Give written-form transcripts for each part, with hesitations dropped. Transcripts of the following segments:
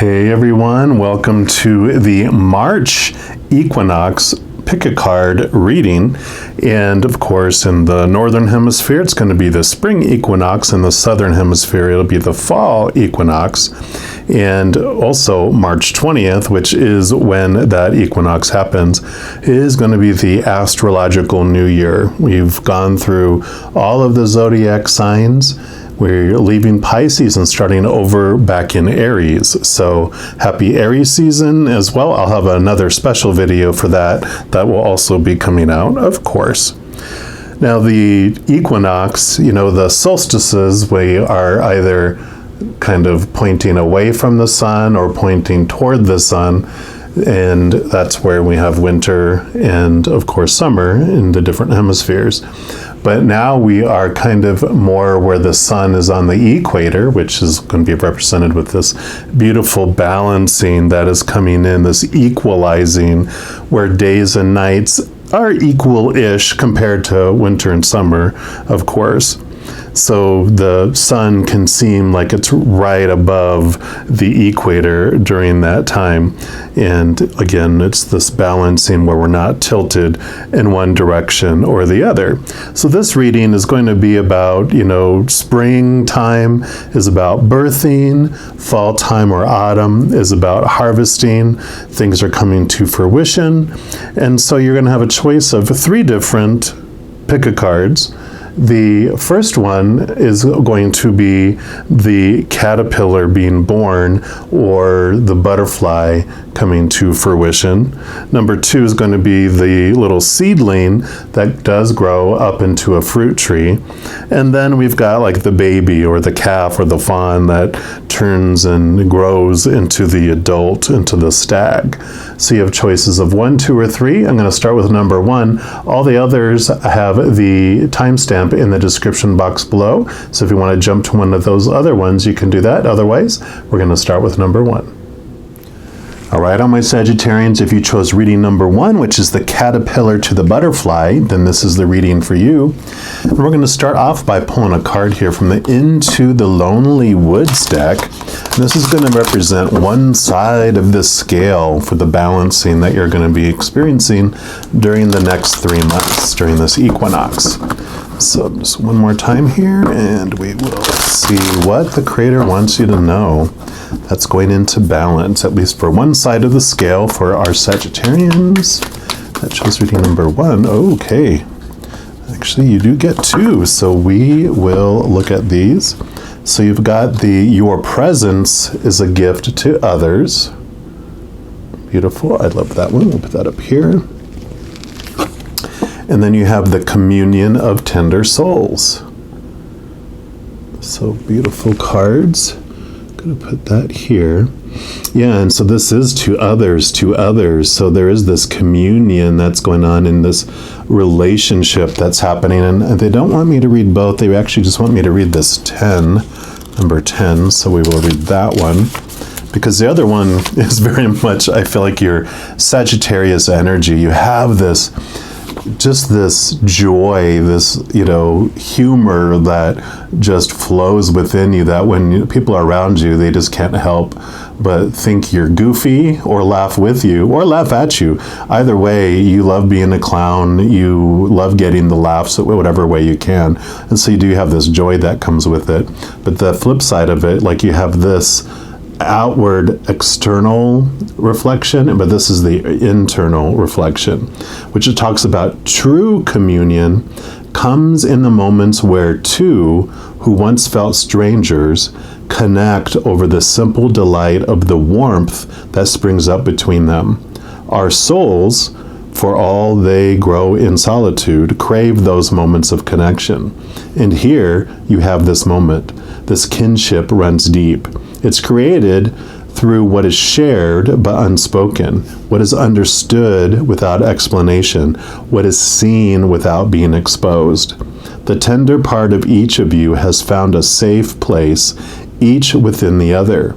Hey everyone, welcome to the March Equinox Pick a Card reading. And of course, in the Northern Hemisphere, it's going to be the Spring Equinox. In the Southern Hemisphere, it'll be the Fall Equinox. And also March 20th, which is when that equinox happens, is going to be the astrological new year. We've gone through all of the zodiac signs. We're leaving Pisces and starting over back in Aries. So happy Aries season as well. I'll have another special video for that. That will also be coming out, of course. Now the equinox, the solstices, we are either kind of pointing away from the sun or pointing toward the sun. And that's where we have winter and, of course, summer in the different hemispheres. But now we are kind of more where the sun is on the equator, which is going to be represented with this beautiful balancing that is coming in, this equalizing, where days and nights are equal-ish compared to winter and summer, of course. So the sun can seem like it's right above the equator during that time. And again, it's this balancing where we're not tilted in one direction or the other. So this reading is going to be about, springtime is about birthing, fall time or autumn is about harvesting, things are coming to fruition. And so you're going to have a choice of 3 different pick-a-cards. The first one is going to be the caterpillar being born or the butterfly coming to fruition. Number 2 is going to be the little seedling that does grow up into a fruit tree. And then we've got like the baby or the calf or the fawn that turns and grows into the adult, into the stag. So you have choices of 1, 2, or 3. I'm going to start with number 1. All the others have the timestamp in the description box below. So if you want to jump to one of those other ones, you can do that. Otherwise, we're going to start with number 1. All right, all my Sagittarians, if you chose reading number 1, which is the caterpillar to the butterfly, then this is the reading for you. And we're going to start off by pulling a card here from the Into the Lonely Woods deck. And this is going to represent one side of the scale for the balancing that you're going to be experiencing during the next 3 months, during this equinox. So just one more time here, and we will see what the Creator wants you to know. That's going into balance, at least for one side of the scale for our Sagittarians. That shows reading number 1. Okay. Actually, you do get 2, so we will look at these. So you've got your presence is a gift to others. Beautiful. I love that one. We'll put that up here. And then you have the communion of tender souls. So beautiful cards. Going to put that here. Yeah, and so this is to others. So there is this communion that's going on in this relationship that's happening. And they don't want me to read both. They actually just want me to read this 10, number 10. So we will read that one. Because the other one is very much, I feel like, your Sagittarius energy. You have this joy, this, humor that just flows within you, that when people are around you, they just can't help but think you're goofy or laugh with you or laugh at you. Either way, you love being a clown, you love getting the laughs whatever way you can. And so you do have this joy that comes with it. But the flip side of it, like you have this outward external reflection, but this is the internal reflection, which it talks about true communion comes in the moments where 2 who once felt strangers connect over the simple delight of the warmth that springs up between them. Our souls, for all they grow in solitude, crave those moments of connection. And here you have this moment. This kinship runs deep. It's created through what is shared but unspoken, what is understood without explanation, what is seen without being exposed. The tender part of each of you has found a safe place, each within the other.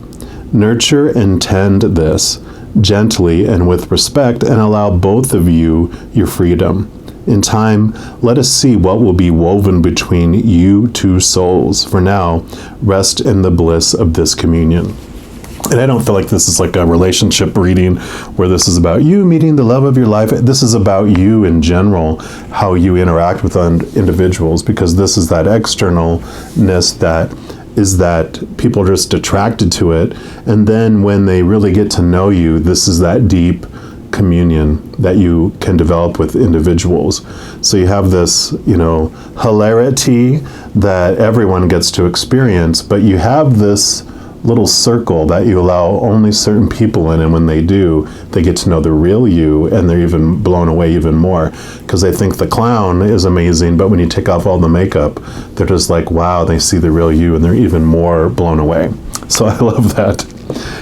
Nurture and tend this gently and with respect, and allow both of you your freedom. In time, let us see what will be woven between you 2 souls. For now, rest in the bliss of this communion. And I don't feel like this is like a relationship reading where this is about you meeting the love of your life. This is about you in general, how you interact with individuals, because this is that externalness that people are just attracted to it. And then when they really get to know you, this is that deep communion that you can develop with individuals. So you have this, hilarity that everyone gets to experience, but you have this little circle that you allow only certain people in, and when they do, they get to know the real you, and they're even blown away even more because they think the clown is amazing, but when you take off all the makeup, they're just like, wow, they see the real you, and they're even more blown away. So I love that.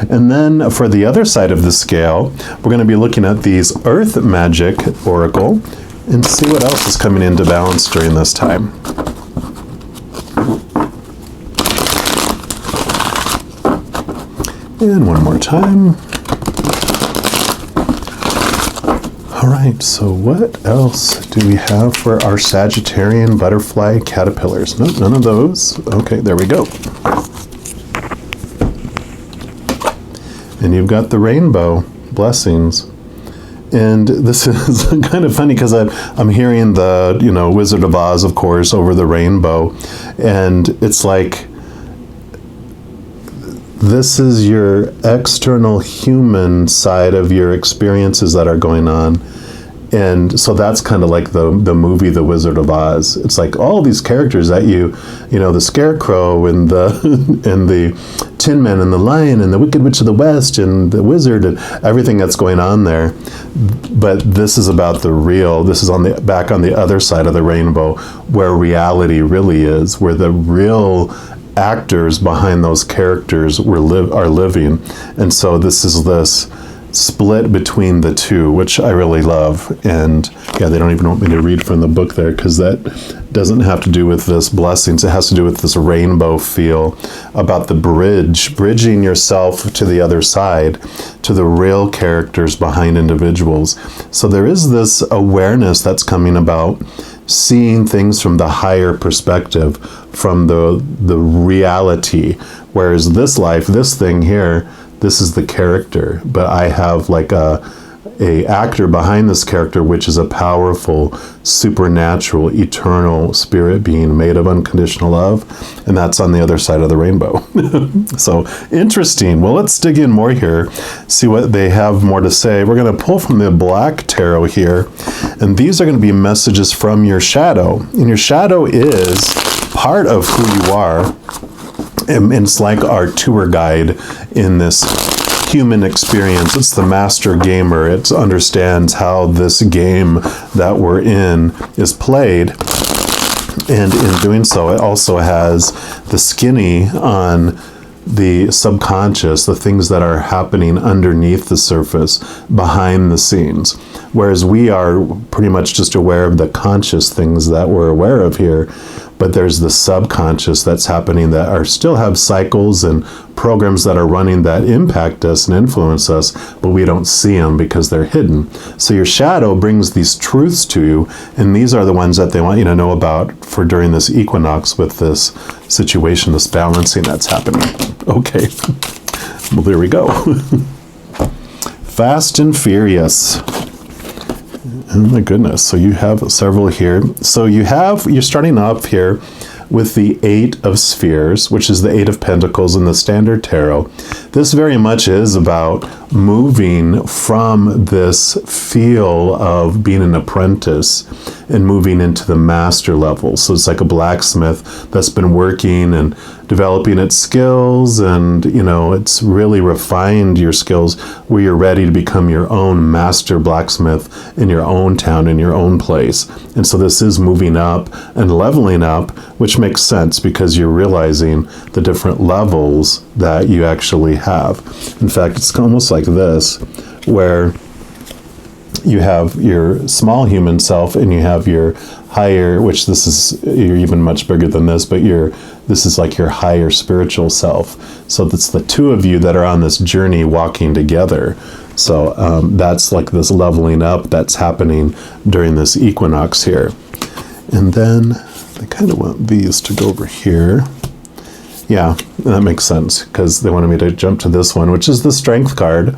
And then for the other side of the scale, we're going to be looking at these Earth Magic Oracle and see what else is coming into balance during this time. And one more time. All right, so what else do we have for our Sagittarian butterfly caterpillars? Nope, none of those. Okay, there we go. And you've got the rainbow blessings. And this is kind of funny because I'm hearing the, Wizard of Oz, of course, over the rainbow. And it's like, this is your external human side of your experiences that are going on. And so that's kind of like the movie The Wizard of Oz. It's like all these characters that the Scarecrow and the Tin Man and the Lion and the Wicked Witch of the West and the Wizard and everything that's going on there. But this is about the real. This is back on the other side of the rainbow, where reality really is, where the real actors behind those characters are living. And so this is this split between the two, which I really love. And yeah, they don't even want me to read from the book there because that doesn't have to do with this blessings. It has to do with this rainbow feel about the bridging yourself to the other side, to the real characters behind individuals. So there is this awareness that's coming about seeing things from the higher perspective, from the reality. Whereas this life, this thing here, this is the character, but I have like a actor behind this character, which is a powerful, supernatural, eternal spirit being made of unconditional love, and that's on the other side of the rainbow. So interesting. Well, let's dig in more here, see what they have more to say. We're going to pull from the Black Tarot here, and these are going to be messages from your shadow. And your shadow is part of who you are. And it's like our tour guide in this human experience. It's the master gamer. It understands how this game that we're in is played. And in doing so, it also has the skinny on the subconscious, the things that are happening underneath the surface, behind the scenes. Whereas we are pretty much just aware of the conscious things that we're aware of here. But there's the subconscious that's happening that still have cycles and programs that are running that impact us and influence us, but we don't see them because they're hidden. So your shadow brings these truths to you, and these are the ones that they want you to know about for during this equinox with this situation, this balancing that's happening. Okay, well, there we go. Fast and Furious. Oh my goodness. So you have several here. So you're starting off here with the Eight of Spheres, which is the Eight of Pentacles in the Standard Tarot. This very much is about moving from this feel of being an apprentice and moving into the master level. So it's like a blacksmith that's been working and developing its skills, and it's really refined your skills where you're ready to become your own master blacksmith in your own town, in your own place. And so this is moving up and leveling up, which makes sense because you're realizing the different levels that you actually have. In fact, it's almost like this, where you have your small human self and you have your higher, which you're even much bigger than this, but this is like your higher spiritual self. So it's the two of you that are on this journey walking together. So that's like this leveling up that's happening during this equinox here. And then I kind of want these to go over here. Yeah, that makes sense, because they wanted me to jump to this one, which is the Strength card.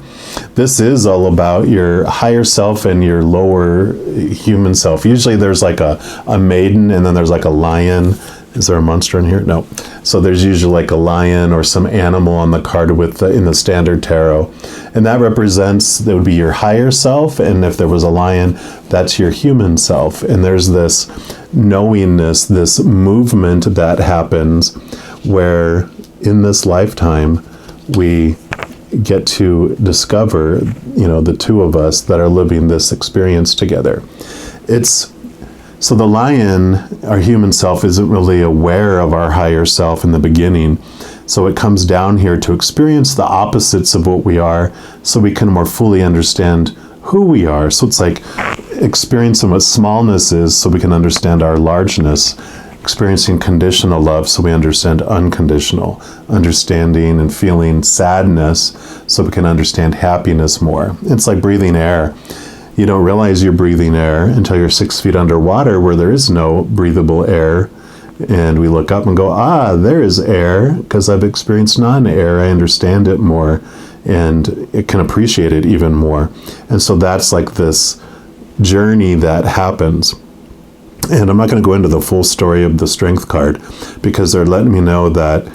This is all about your higher self and your lower human self. Usually there's like a maiden, and then there's like a lion. Is there a monster in here? No. So there's usually like a lion or some animal on the card in the standard tarot. And that would be your higher self. And if there was a lion, that's your human self. And there's this knowingness, this movement that happens where in this lifetime we get to discover, the two of us that are living this experience together. So the lion, our human self, isn't really aware of our higher self in the beginning. So it comes down here to experience the opposites of what we are, so we can more fully understand who we are. So it's like experiencing what smallness is, so we can understand our largeness. Experiencing conditional love, so we understand unconditional. Understanding and feeling sadness, so we can understand happiness more. It's like breathing air. You don't realize you're breathing air until you're 6 feet underwater, where there is no breathable air. And we look up and go, there is air, because I've experienced non-air. I understand it more, and it can appreciate it even more. And so that's like this journey that happens. And I'm not going to go into the full story of the Strength card, because they're letting me know that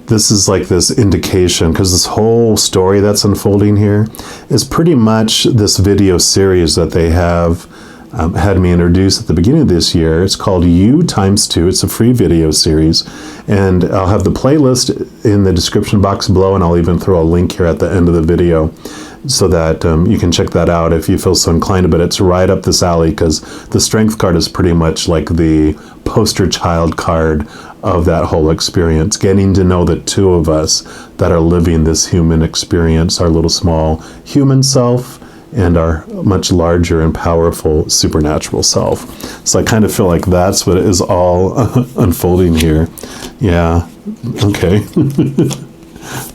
this is like this indication, because this whole story that's unfolding here is pretty much this video series that they have had me introduce at the beginning of this year. It's called U times 2. It's a free video series. And I'll have the playlist in the description box below, and I'll even throw a link here at the end of the video, so that you can check that out if you feel so inclined. But it's right up this alley, because the Strength card is pretty much like the poster child card of that whole experience, getting to know the two of us that are living this human experience, our little small human self and our much larger and powerful supernatural self. So I kind of feel like that's what is all unfolding here. Yeah, okay.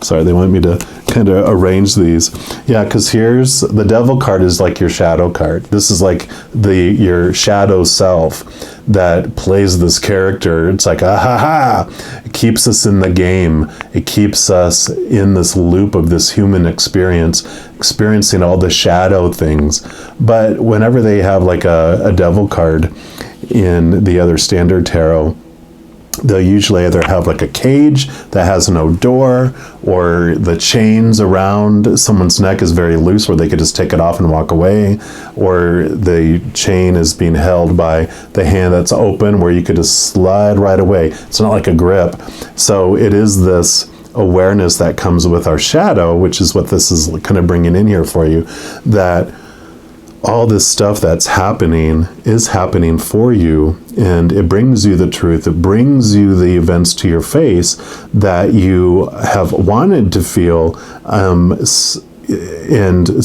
Sorry, they want me to kind of arrange these. Yeah, because here's the Devil card is like your shadow card. This is like your shadow self that plays this character. It's like, it keeps us in the game. It keeps us in this loop of this human experience, experiencing all the shadow things. But whenever they have like a Devil card in the other standard tarot, they'll usually either have like a cage that has no door, or the chains around someone's neck is very loose where they could just take it off and walk away, or the chain is being held by the hand that's open where you could just slide right away. It's not like a grip. So it is this awareness that comes with our shadow, which is what this is kind of bringing in here for you, that all this stuff that's happening is happening for you, and it brings you the truth. It brings you the events to your face that you have wanted to feel. And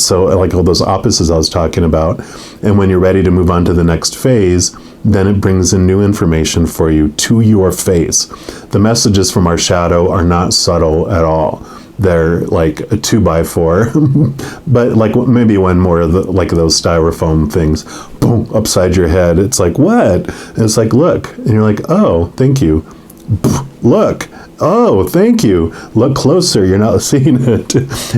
so like all those opposites I was talking about. And when you're ready to move on to the next phase, then it brings in new information for you to your face. The messages from our shadow are not subtle at all. They're like a 2x4, but like maybe one more of like those styrofoam things, boom, upside your head. It's like, what? And it's like, look. And you're like, oh, thank you. Look. Oh, thank you. Look closer. You're not seeing it.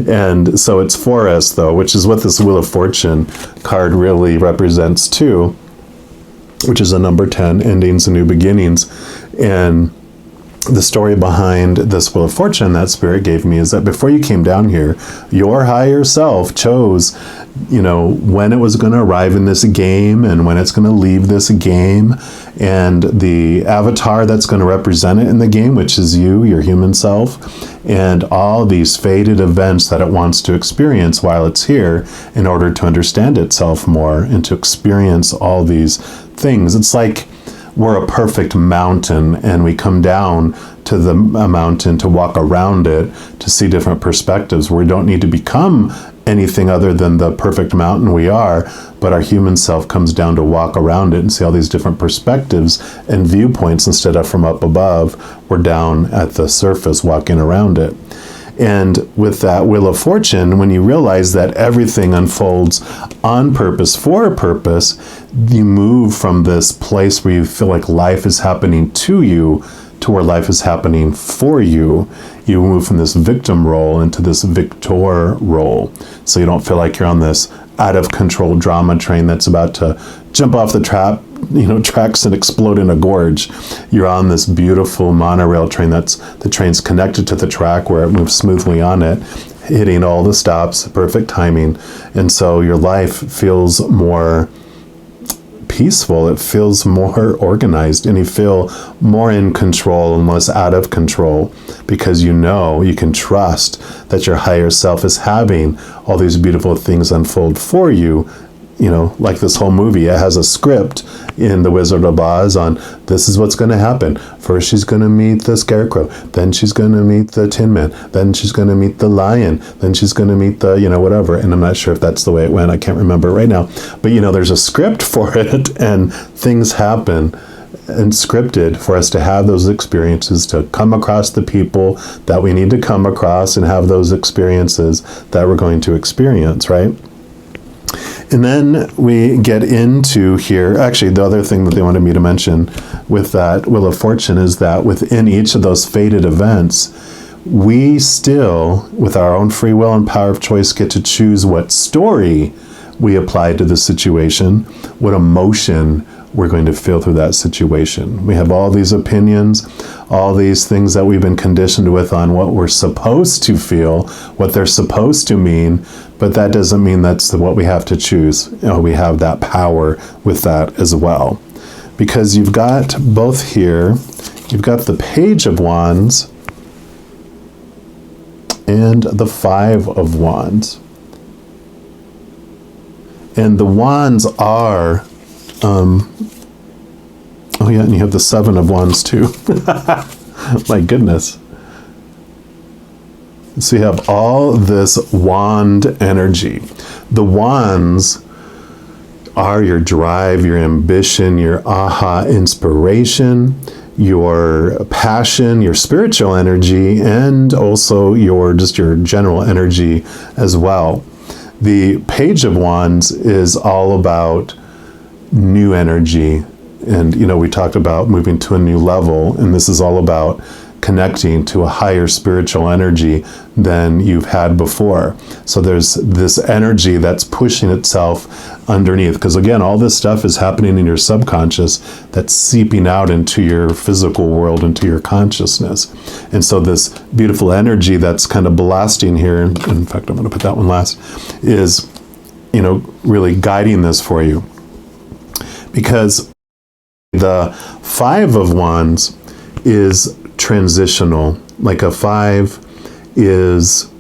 And so it's for us, though, which is what this Wheel of Fortune card really represents, too, which is a number 10, endings and new beginnings. And the story behind this Wheel of Fortune that Spirit gave me is that before you came down here, your higher self chose, when it was going to arrive in this game and when it's going to leave this game, and the avatar that's going to represent it in the game, which is you, your human self, and all these fated events that it wants to experience while it's here in order to understand itself more and to experience all these things. It's like we're a perfect mountain, and we come down to the mountain to walk around it, to see different perspectives. We don't need to become anything other than the perfect mountain we are, but our human self comes down to walk around it and see all these different perspectives and viewpoints. Instead of from up above, we're down at the surface walking around it. And with that Wheel of Fortune, when you realize that everything unfolds on purpose, for a purpose, you move from this place where you feel like life is happening to you, to where life is happening for you. You move from this victim role into this victor role. So you don't feel like you're on this out of control drama train that's about to jump off the tracks and explode in a gorge. You're on this beautiful monorail train the train's connected to the track where it moves smoothly on it, hitting all the stops, perfect timing. And so your life feels more peaceful, it feels more organized, and you feel more in control and less out of control, because you know you can trust that your higher self is having all these beautiful things unfold for you. You know, like this whole movie, it has a script in The Wizard of Oz on this is what's going to happen. First she's going to meet the Scarecrow, then she's going to meet the Tin Man, then she's going to meet the Lion, then she's going to meet the, whatever. And I'm not sure if that's the way it went. I can't remember right now. But, there's a script for it, and things happen and scripted for us to have those experiences, to come across the people that we need to come across and have those experiences that we're going to experience, right? And then we get into here, actually the other thing that they wanted me to mention with that Wheel of Fortune is that within each of those fated events, we still, with our own free will and power of choice, get to choose what story we apply to the situation, what emotion we're going to feel through that situation. We have all these opinions, all these things that we've been conditioned with on what we're supposed to feel, what they're supposed to mean, but that doesn't mean that's what we have to choose. We have that power with that as well. Because you've got both here, you've got the Page of Wands and the Five of Wands. And the wands are, oh yeah, and you have the Seven of Wands too. My goodness. So you have all this wand energy. The wands are your drive, your ambition, your aha inspiration, your passion, your spiritual energy, and also your general energy as well. The Page of Wands is all about new energy. And, we talked about moving to a new level, and this is all about connecting to a higher spiritual energy than you've had before. So there's this energy that's pushing itself underneath, because again, all this stuff is happening in your subconscious that's seeping out into your physical world, into your consciousness. And so this beautiful energy that's kind of blasting here, in fact, I'm going to put that one last, is, really guiding this for you. Because the Five of Wands is transitional. Like a five is,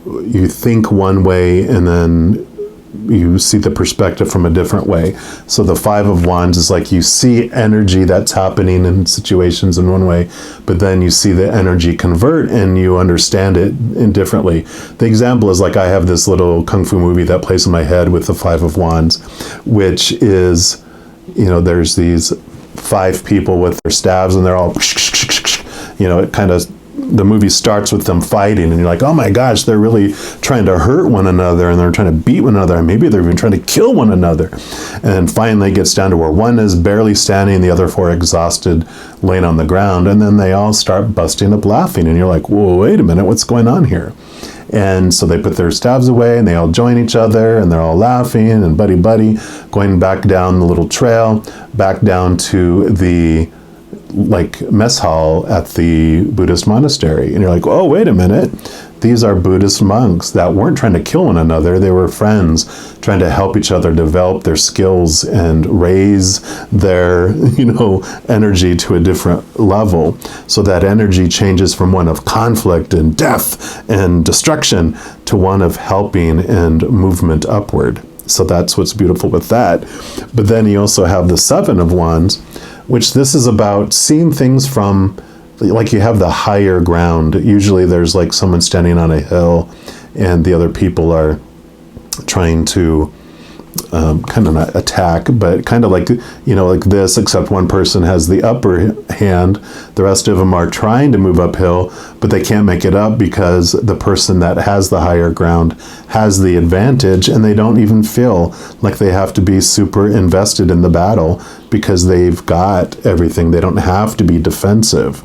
you think one way and then you see the perspective from a different way. So the Five of Wands is like you see energy that's happening in situations in one way, but then you see the energy convert and you understand it differently. The example is like I have this little kung fu movie that plays in my head with the Five of Wands, which is, there's these five people with their staves and they're all, it kind of, the movie starts with them fighting and you're like, oh my gosh, they're really trying to hurt one another and they're trying to beat one another and maybe they're even trying to kill one another. And finally it gets down to where one is barely standing, the other four exhausted, laying on the ground, and then they all start busting up laughing and you're like, whoa, wait a minute, what's going on here? And so they put their staves away and they all join each other and they're all laughing and buddy going back down the little trail, back down to the mess hall at the Buddhist monastery. And you're like, oh, wait a minute. These are Buddhist monks that weren't trying to kill one another. They were friends trying to help each other develop their skills and raise their, energy to a different level. So that energy changes from one of conflict and death and destruction to one of helping and movement upward. So that's what's beautiful with that. But then you also have the Seven of Wands, which this is about seeing things from, like you have the higher ground. Usually there's like someone standing on a hill and the other people are trying to, kind of not attack, but kind of like, like this, except one person has the upper hand. The rest of them are trying to move uphill, but they can't make it up because the person that has the higher ground has the advantage, and they don't even feel like they have to be super invested in the battle because they've got everything. They don't have to be defensive.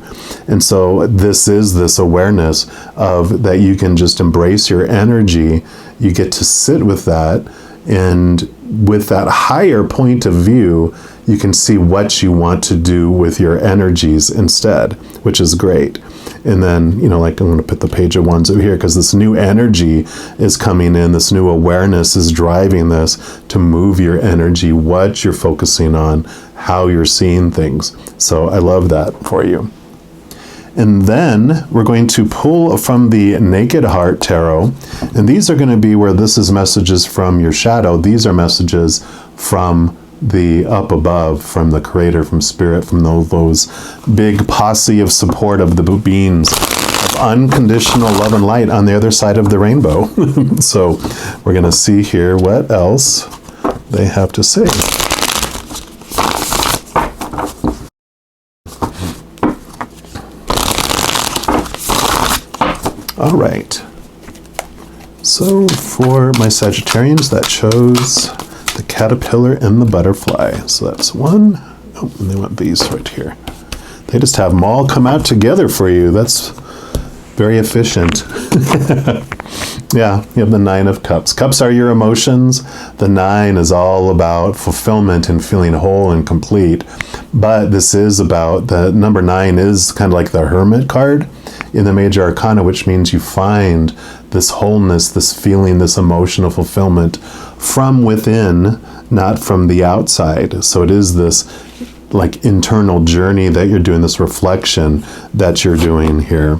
And so this is this awareness of that you can just embrace your energy. You get to sit with that, and with that higher point of view, you can see what you want to do with your energies instead, which is great. And then, like I'm going to put the page of wands over here because this new energy is coming in. This new awareness is driving this to move your energy, what you're focusing on, how you're seeing things. So I love that for you. And then we're going to pull from the Naked Heart Tarot. And these are going to be where this is messages from your shadow. These are messages from the up above, from the Creator, from Spirit, from those big posse of support of the beings of unconditional love and light on the other side of the rainbow. So we're going to see here what else they have to say. All right, so for my Sagittarians, that chose the caterpillar and the butterfly. So that's one. Oh, and they want these right here. They just have them all come out together for you. That's very efficient. Yeah, you have the Nine of Cups. Cups are your emotions. The Nine is all about fulfillment and feeling whole and complete. But this is about, the number 9 is kind of like the Hermit card in the Major Arcana, which means you find this wholeness, this feeling, this emotional fulfillment from within, not from the outside. So it is this like internal journey that you're doing, this reflection that you're doing here.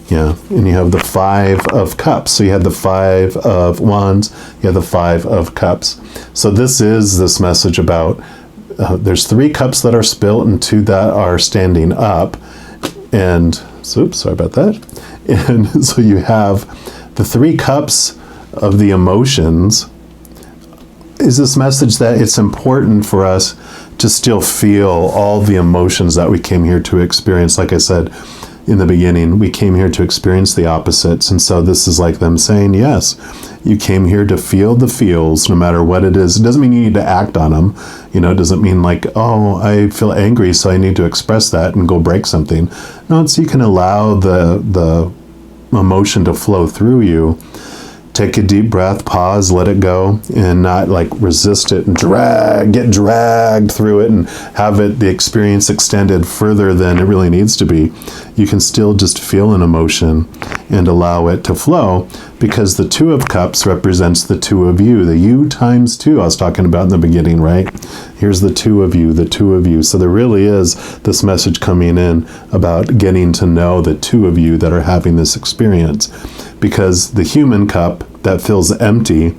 Yeah, and you have the 5 of Cups. So you had the 5 of Wands, you have the 5 of Cups. So this is this message about, there's 3 cups that are spilt and 2 that are standing up. And, oops, sorry about that. And so you have the 3 cups of the emotions. Is this message that it's important for us to still feel all the emotions that we came here to experience. Like I said in the beginning, we came here to experience the opposites. And so this is like them saying, yes, you came here to feel the feels, no matter what it is. It doesn't mean you need to act on them. It doesn't mean like, oh, I feel angry, so I need to express that and go break something. No, it's you can allow the emotion to flow through you. Take a deep breath, pause, let it go, and not like resist it and get dragged through it and have the experience extended further than it really needs to be. You can still just feel an emotion and allow it to flow, because the 2 of Cups represents the 2 of you, the you times 2 I was talking about in the beginning, right? Here's the 2 of you, the 2 of you. So there really is this message coming in about getting to know the 2 of you that are having this experience. Because the human cup that feels empty,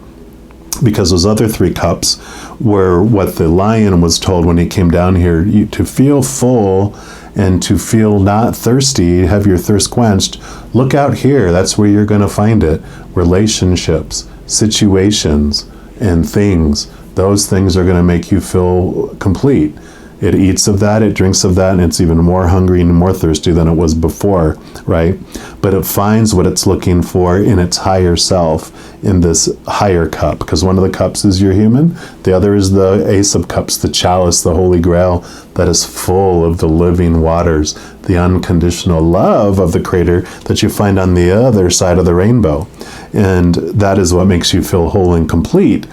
because those other 3 cups were what the lion was told when he came down here, to feel full and to feel not thirsty, have your thirst quenched, look out here. That's where you're going to find it. Relationships, situations, and things. Those things are going to make you feel complete. It eats of that, it drinks of that, and it's even more hungry and more thirsty than it was before, right? But it finds what it's looking for in its higher self, in this higher cup, because one of the cups is your human, the other is the Ace of Cups, the chalice, the Holy Grail, that is full of the living waters, the unconditional love of the Creator that you find on the other side of the rainbow. And that is what makes you feel whole and complete.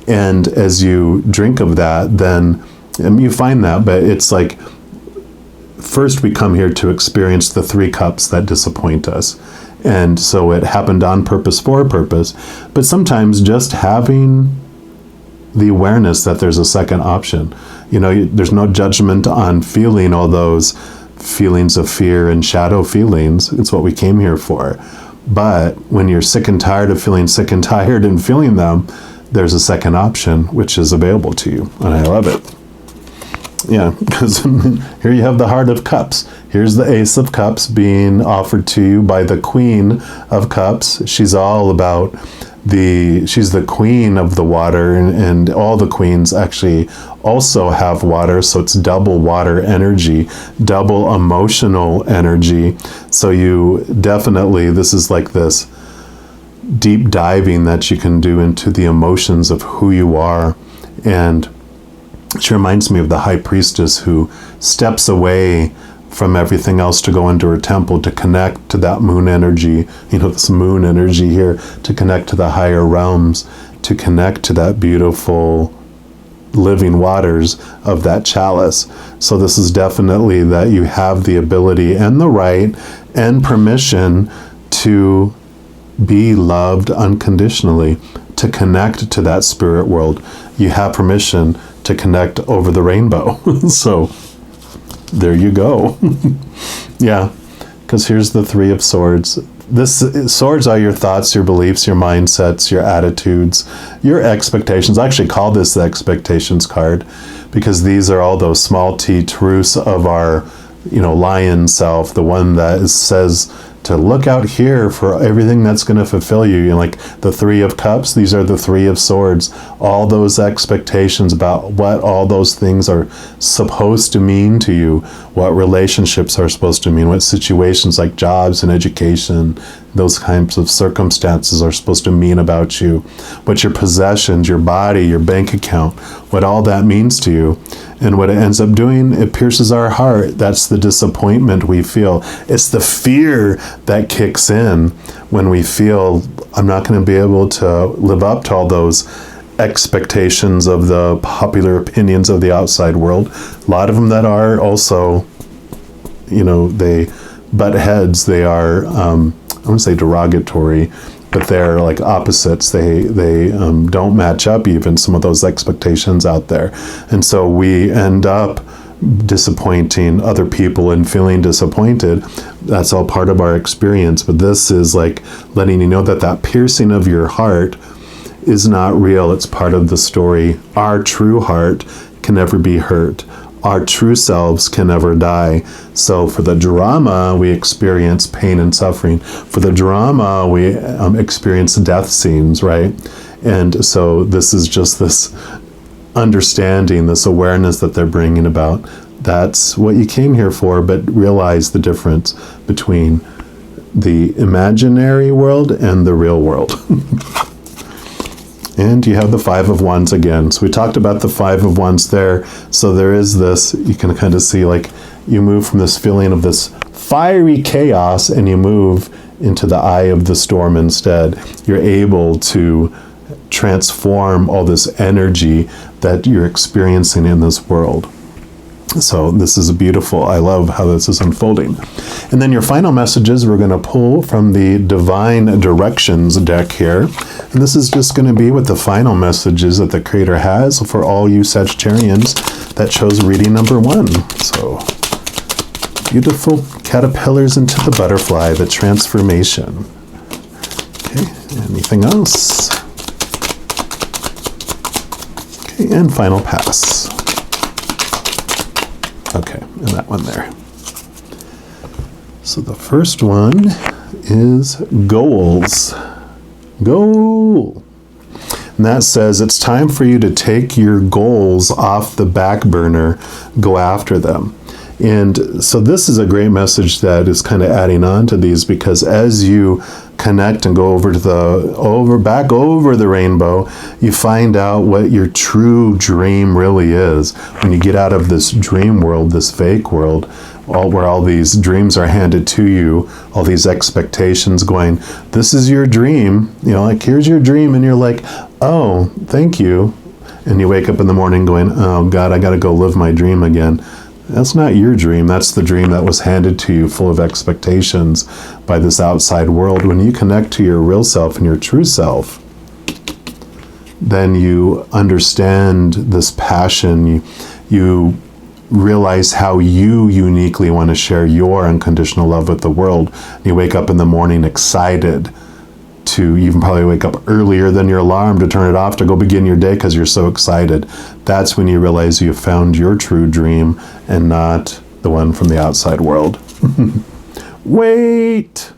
And as you drink of that, then you find that, but it's like, first we come here to experience the 3 cups that disappoint us. And so it happened on purpose, for a purpose. But sometimes just having the awareness that there's a second option. There's no judgment on feeling all those feelings of fear and shadow feelings. It's what we came here for. But when you're sick and tired of feeling sick and tired and feeling them, there's a second option which is available to you. And I love it. Yeah, because here you have the Heart of Cups. Here's the Ace of Cups being offered to you by the Queen of Cups. She's all about she's the queen of the water, and all the queens actually also have water, so it's double water energy, double emotional energy. So you definitely, this is like this deep diving that you can do into the emotions of who you are. And she reminds me of the high priestess who steps away from everything else to go into her temple to connect to that moon energy, this moon energy here, to connect to the higher realms, to connect to that beautiful living waters of that chalice. So this is definitely that you have the ability and the right and permission to be loved unconditionally, to connect to that spirit world. You have permission to connect over the rainbow. So there you go. Yeah, because here's the Three of Swords. Swords are your thoughts, your beliefs, your mindsets, your attitudes, your expectations. I actually call this the expectations card because these are all those small t truths of our, lion self, the one that says to look out here for everything that's going to fulfill you. Like the Three of Cups, these are the Three of Swords. All those expectations about what all those things are supposed to mean to you, what relationships are supposed to mean, what situations like jobs and education, those kinds of circumstances are supposed to mean about you, what your possessions, your body, your bank account, what all that means to you. And what it ends up doing, it pierces our heart. That's the disappointment we feel. It's the fear that kicks in when we feel, I'm not going to be able to live up to all those expectations of the popular opinions of the outside world. A lot of them that are also, they butt heads. They are, I wouldn't say derogatory, but they're like opposites. They don't match up even some of those expectations out there. And so we end up disappointing other people and feeling disappointed. That's all part of our experience. But this is like letting you know that piercing of your heart is not real. It's part of the story. Our true heart can never be hurt. Our true selves can never die. So for the drama, we experience pain and suffering. For the drama, we experience death scenes, right? And so this is just this understanding, this awareness that they're bringing about. That's what you came here for, but realize the difference between the imaginary world and the real world. And you have the Five of Wands again. So we talked about the Five of Wands there. So there is this, you can kind of see like you move from this feeling of this fiery chaos and you move into the eye of the storm instead. You're able to transform all this energy that you're experiencing in this world. So this is beautiful. I love how this is unfolding. And then your final messages we're going to pull from the Divine Directions deck here. And this is just going to be what the final messages that the Creator has for all you Sagittarians that chose reading number 1. So beautiful caterpillars into the butterfly, the transformation. Okay, anything else? Okay, and final pass. Okay, and that one there. So the first one is goals. Goal. And that says it's time for you to take your goals off the back burner, go after them. And so this is a great message that is kind of adding on to these, because as you connect and go over to back over the rainbow, you find out what your true dream really is. When you get out of this dream world, this fake world, where all these dreams are handed to you, all these expectations going, this is your dream, like here's your dream, and you're like, oh, thank you. And you wake up in the morning going, oh God, I got to go live my dream again. That's not your dream. That's the dream that was handed to you full of expectations by this outside world. When you connect to your real self and your true self, then you understand this passion. You realize how you uniquely want to share your unconditional love with the world. You wake up in the morning excited to even probably wake up earlier than your alarm to turn it off to go begin your day because you're so excited. That's when you realize you found your true dream and not the one from the outside world. Wait!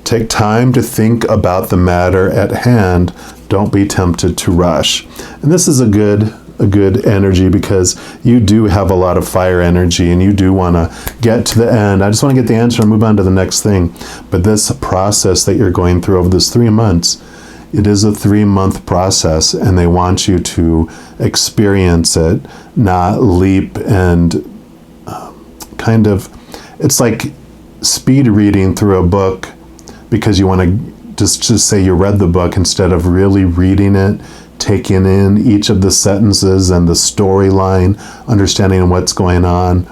Take time to think about the matter at hand. Don't be tempted to rush. And this is a good energy because you do have a lot of fire energy and you do want to get to the end. I just want to get the answer and move on to the next thing. But this process that you're going through over this 3 months, it is a 3-month process, and they want you to experience it, not leap and kind of, it's like speed reading through a book because you want to just say you read the book instead of really reading it, taking in each of the sentences and the storyline, understanding what's going on.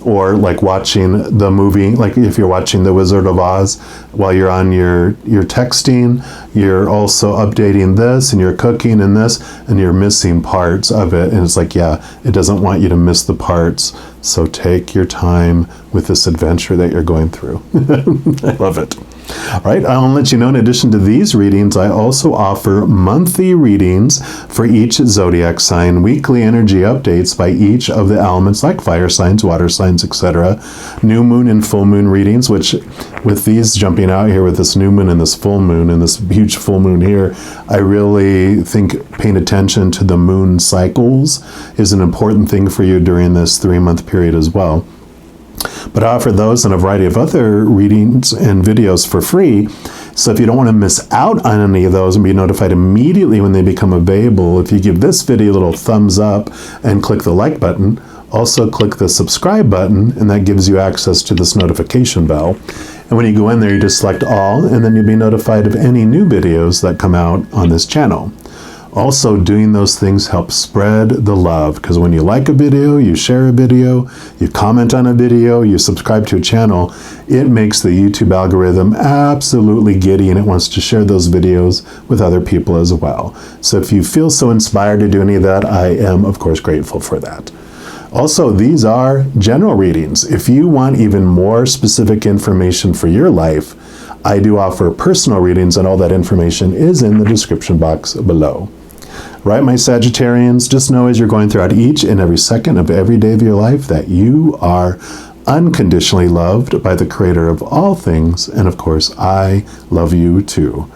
Or like watching the movie, like if you're watching The Wizard of Oz, while you're on your texting, you're also updating this and you're cooking and this, and you're missing parts of it. And it's like, yeah, it doesn't want you to miss the parts. So take your time with this adventure that you're going through. I love it. All right, I'll let you know, in addition to these readings, I also offer monthly readings for each zodiac sign, weekly energy updates by each of the elements like fire signs, water signs, etc. New moon and full moon readings, which with these jumping out here with this new moon and this full moon and this huge full moon here, I really think paying attention to the moon cycles is an important thing for you during this 3-month period as well. But I offer those and a variety of other readings and videos for free. So if you don't want to miss out on any of those and be notified immediately when they become available, if you give this video a little thumbs up and click the like button, also click the subscribe button, and that gives you access to this notification bell. And when you go in there, you just select all, and then you'll be notified of any new videos that come out on this channel. Also, doing those things helps spread the love, because when you like a video, you share a video, you comment on a video, you subscribe to a channel, it makes the YouTube algorithm absolutely giddy, and it wants to share those videos with other people as well. So if you feel so inspired to do any of that, I am, of course, grateful for that. Also, these are general readings. If you want even more specific information for your life, I do offer personal readings, and all that information is in the description box below. Right, my Sagittarians, just know as you're going throughout each and every second of every day of your life that you are unconditionally loved by the Creator of all things, and of course, I love you too.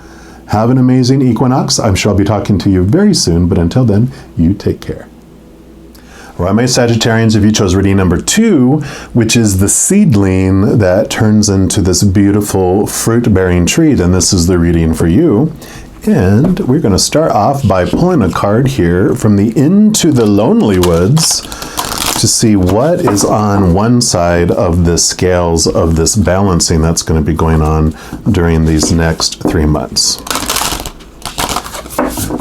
Have an amazing equinox. I'm sure I'll be talking to you very soon, but until then, you take care. All right, my Sagittarians, if you chose reading number 2, which is the seedling that turns into this beautiful fruit-bearing tree, then this is the reading for you. And we're going to start off by pulling a card here from the Into the Lonely Woods to see what is on one side of the scales of this balancing that's going to be going on during these next 3 months.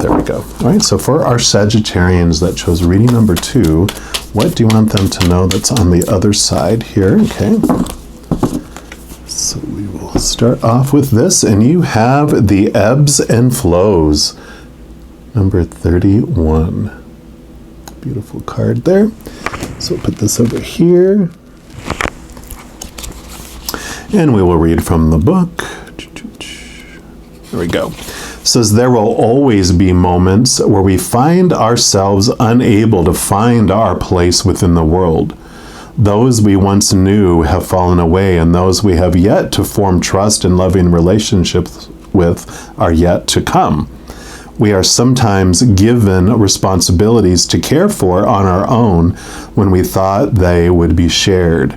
There we go. All right, so for our Sagittarians that chose reading number 2, what do you want them to know that's on the other side here? Okay. So we will start off with this, and you have the ebbs and flows, number 31. Beautiful card there. So we'll put this over here, and we will read from the book. There we go. It says, there will always be moments where we find ourselves unable to find our place within the world. Those we once knew have fallen away, and those we have yet to form trust and loving relationships with are yet to come. We are sometimes given responsibilities to care for on our own when we thought they would be shared.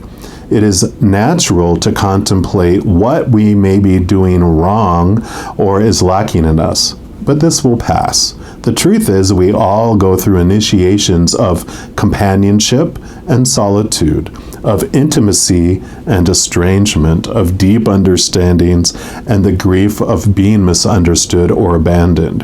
It is natural to contemplate what we may be doing wrong or is lacking in us, but this will pass. The truth is, we all go through initiations of companionship and solitude, of intimacy and estrangement, of deep understandings, and the grief of being misunderstood or abandoned.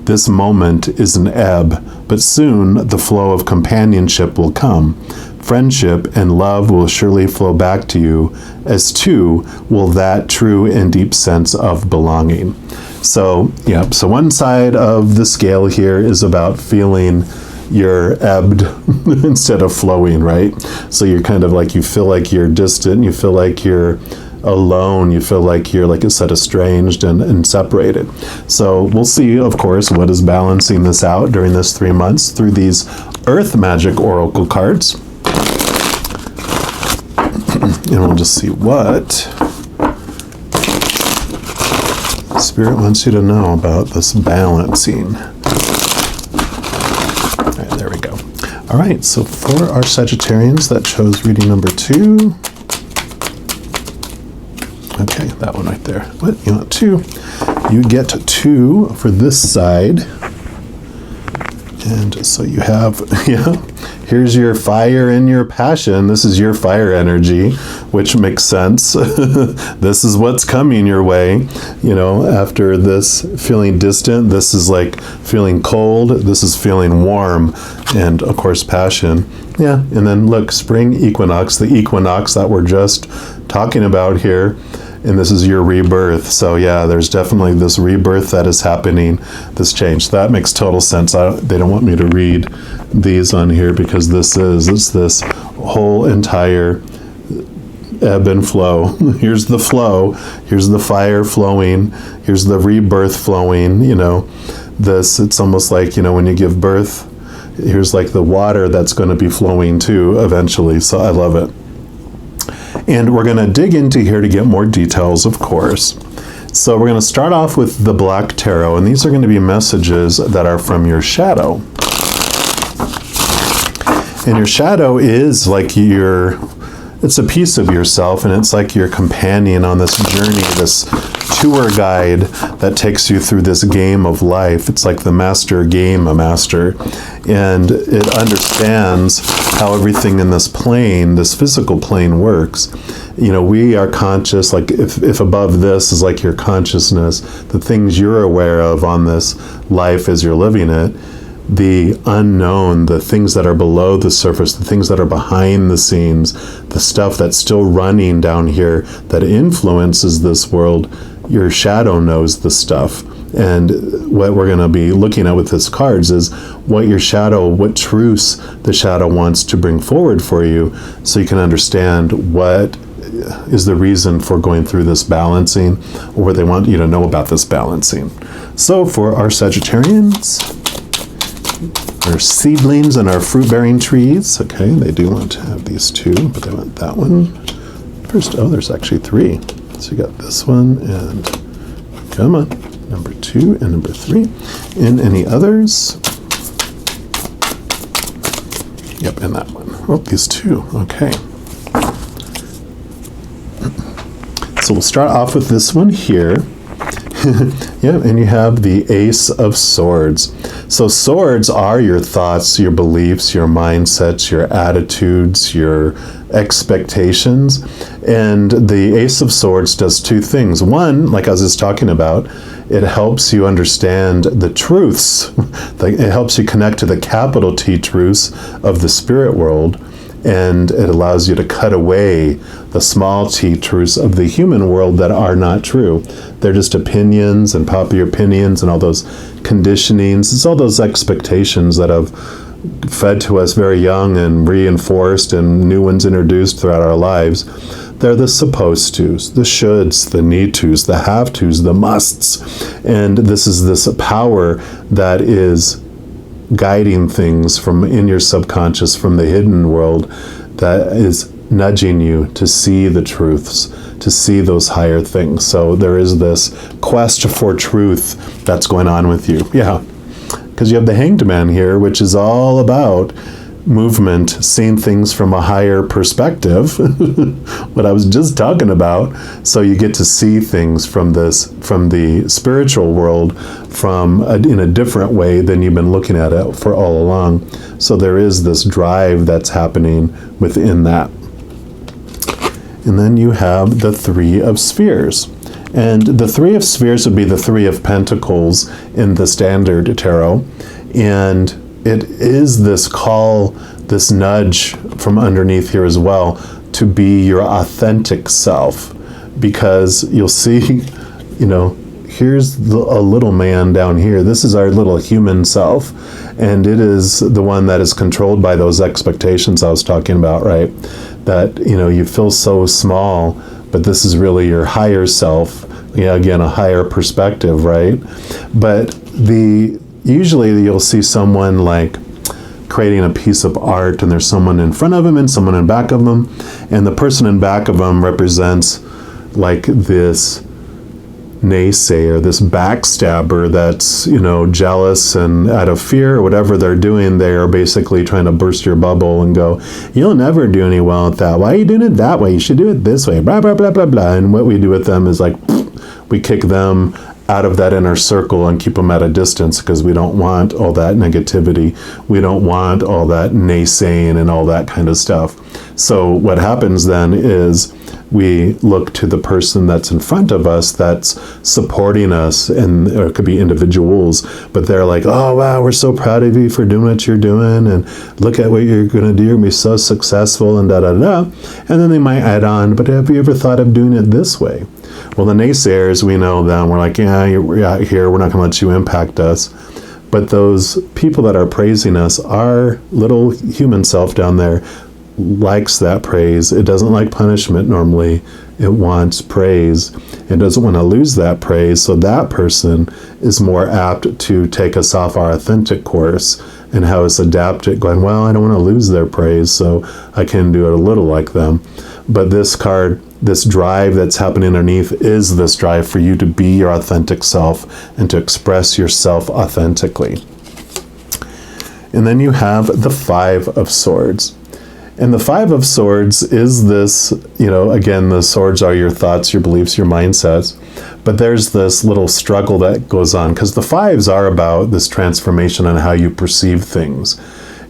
This moment is an ebb, but soon the flow of companionship will come. Friendship and love will surely flow back to you, as too will that true and deep sense of belonging. So, yeah, so one side of the scale here is about feeling you're ebbed instead of flowing, right? So you're kind of like, you feel like you're distant, you feel like you're alone, you feel like you're, like I said, estranged and separated. So we'll see, of course, what is balancing this out during this 3 months through these Earth Magic Oracle cards. And we'll just see what Spirit wants you to know about this balancing. All right, there we go. All right, so for our Sagittarians that chose reading number 2. Okay, that one right there. What? You want 2? You get 2 for this side. And so you have, here's your fire and your passion. This is your fire energy, which makes sense. This is what's coming your way. After this feeling distant, this is like feeling cold. This is feeling warm. And of course, passion. Yeah, and then look, spring equinox, the equinox that we're just talking about here. And this is your rebirth. So yeah, there's definitely this rebirth that is happening, this change. That makes total sense. They don't want me to read these on here because it's this whole entire ebb and flow. Here's the flow. Here's the fire flowing. Here's the rebirth flowing. It's almost like, when you give birth, here's like the water that's going to be flowing too eventually. So I love it. And we're going to dig into here to get more details, of course. So we're going to start off with the Black Tarot, and these are going to be messages that are from your shadow. And your shadow is like it's a piece of yourself, and it's like your companion on this journey, this tour guide that takes you through this game of life. It's like the master game, a master, and it understands how everything in this plane, this physical plane, works. We are conscious, like if above this is like your consciousness, the things you're aware of on this life as you're living it, the unknown, the things that are below the surface, the things that are behind the scenes, the stuff that's still running down here that influences this world, your shadow knows the stuff. And what we're going to be looking at with this cards is what truths the shadow wants to bring forward for you, so you can understand what is the reason for going through this balancing, or what they want you to know about this balancing. So for our Sagittarians, our seedlings and our fruit-bearing trees, okay, they do want to have these 2, but they want that one first. Oh, there's actually 3. So you got this one, and come on, number 2 and number 3. And any others? Yep, and that one. Oh, these 2, okay. So we'll start off with this one here. Yeah, and you have the Ace of Swords. So swords are your thoughts, your beliefs, your mindsets, your attitudes, your expectations. And the Ace of Swords does 2 things. One, like I was just talking about, it helps you understand the truths. It helps you connect to the capital T truths of the spirit world. And it allows you to cut away the small t truths of the human world that are not true. They're just opinions and popular opinions and all those conditionings. It's all those expectations that have fed to us very young and reinforced, and new ones introduced throughout our lives. They're the supposed tos, the shoulds, the need tos, the have tos, the musts. And this is this power that is guiding things from in your subconscious, from the hidden world, that is nudging you to see the truths, to see those higher things. So there is this quest for truth that's going on with you. Yeah, because you have the Hanged Man here, which is all about movement, seeing things from a higher perspective, what I was just talking about. So you get to see things from the spiritual world, in a different way than you've been looking at it for all along. So there is this drive that's happening within that. And then you have the 3 of Spheres. And the 3 of Spheres would be the 3 of Pentacles in the standard tarot. And it is this call, this nudge from underneath here as well, to be your authentic self. Because you'll see, here's a little man down here. This is our little human self. And it is the one that is controlled by those expectations I was talking about, right? That, you feel so small, but this is really your higher self. Yeah, again, a higher perspective, right? But usually you'll see someone like creating a piece of art, and there's someone in front of him and someone in back of them, and the person in back of them represents like this naysayer, this backstabber that's, jealous and out of fear or whatever they're doing, they are basically trying to burst your bubble and go, you'll never do any well at that. Why are you doing it that way? You should do it this way, blah, blah, blah, blah, blah. And what we do with them is like, we kick them out of that inner circle and keep them at a distance, because we don't want all that negativity. We don't want all that naysaying and all that kind of stuff. So what happens then is we look to the person that's in front of us that's supporting us, or it could be individuals, but they're like, oh, wow, we're so proud of you for doing what you're doing, and look at what you're going to do, you're going to be so successful, and da-da-da. And then they might add on, but have you ever thought of doing it this way? Well, the naysayers, we know them. We're like, yeah, you're out here. We're not going to let you impact us. But those people that are praising us, our little human self down there likes that praise. It doesn't like punishment normally. It wants praise. It doesn't want to lose that praise. So that person is more apt to take us off our authentic course and have us adapt it, going, well, I don't want to lose their praise, so I can do it a little like them. But this card, this drive that's happening underneath, is this drive for you to be your authentic self and to express yourself authentically. And then you have the Five of Swords. And the Five of Swords is this, again, the swords are your thoughts, your beliefs, your mindsets. But there's this little struggle that goes on, because the fives are about this transformation on how you perceive things.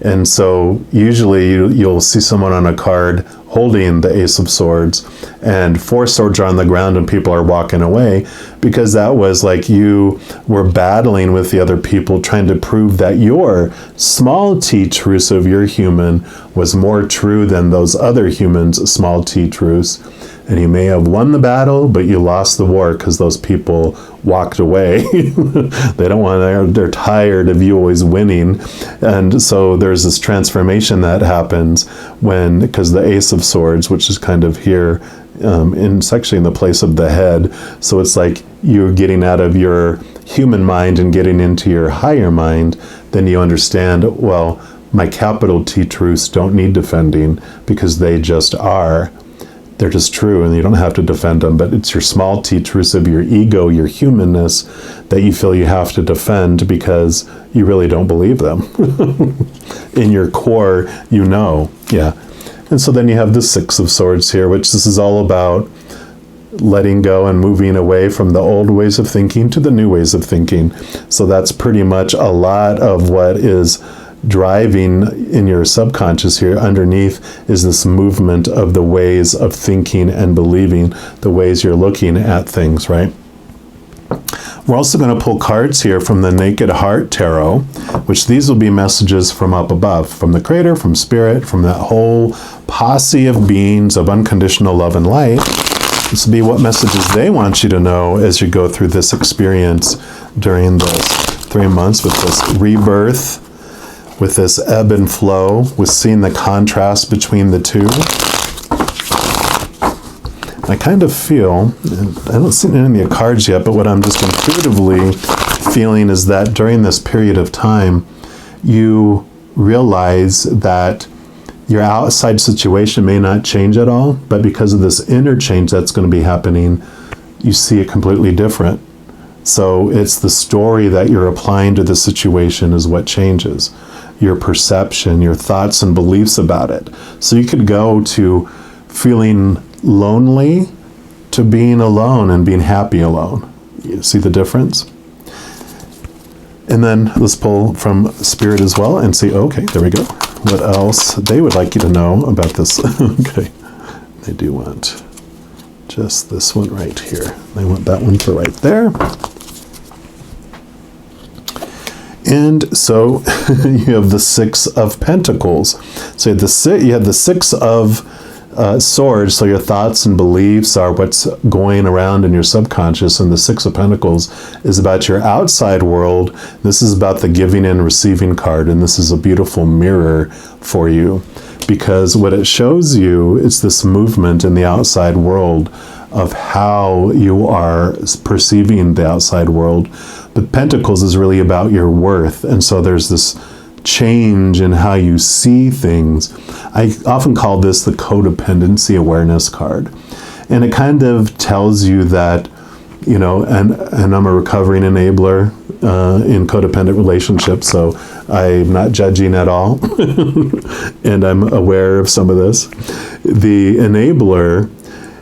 And so usually you'll see someone on a card holding the Ace of Swords, and 4 swords are on the ground and people are walking away, because that was like you were battling with the other people, trying to prove that your small t truths of your human was more true than those other humans' small t truths. And you may have won the battle, but you lost the war because those people walked away. They don't want to, they're tired of you always winning. And so there's this transformation that happens because the Ace of Swords, which is kind of here, it's actually in the place of the head. So it's like you're getting out of your human mind and getting into your higher mind. Then you understand, well, my capital T truths don't need defending because they just are. They're just true, and you don't have to defend them, but it's your small t truths of your ego, your humanness, that you feel you have to defend because you really don't believe them. In your core, yeah. And so then you have the Six of Swords here, which this is all about letting go and moving away from the old ways of thinking to the new ways of thinking. So that's pretty much a lot of what is driving in your subconscious here. Underneath is this movement of the ways of thinking and believing, the ways you're looking at things, right? We're also going to pull cards here from the Naked Heart Tarot, which these will be messages from up above, from the Creator, from Spirit, from that whole posse of beings of unconditional love and light. This will be what messages they want you to know as you go through this experience during this 3 months with this rebirth, with this ebb and flow, with seeing the contrast between the two. I kind of feel, I don't see any of the cards yet, but what I'm just intuitively feeling is that during this period of time, you realize that your outside situation may not change at all, but because of this inner change that's going to be happening, you see it completely different. So it's the story that you're applying to the situation is what changes. Your perception, your thoughts and beliefs about it. So you could go to feeling lonely to being alone and being happy alone. You see the difference? And then let's pull from Spirit as well and see, okay, there we go. What else they would like you to know about this. Okay, they do want just this one right here. They want that one for right there. And so you have the Six of Pentacles. So you have the Six of Swords, so your thoughts and beliefs are what's going around in your subconscious, and the Six of Pentacles is about your outside world. This is about the giving and receiving card, and this is a beautiful mirror for you, because what it shows you is this movement in the outside world of how you are perceiving the outside world. But Pentacles is really about your worth, and so there's this change in how you see things. I often call this the codependency awareness card. And it kind of tells you that, and I'm a recovering enabler in codependent relationships, so I'm not judging at all, and I'm aware of some of this. The enabler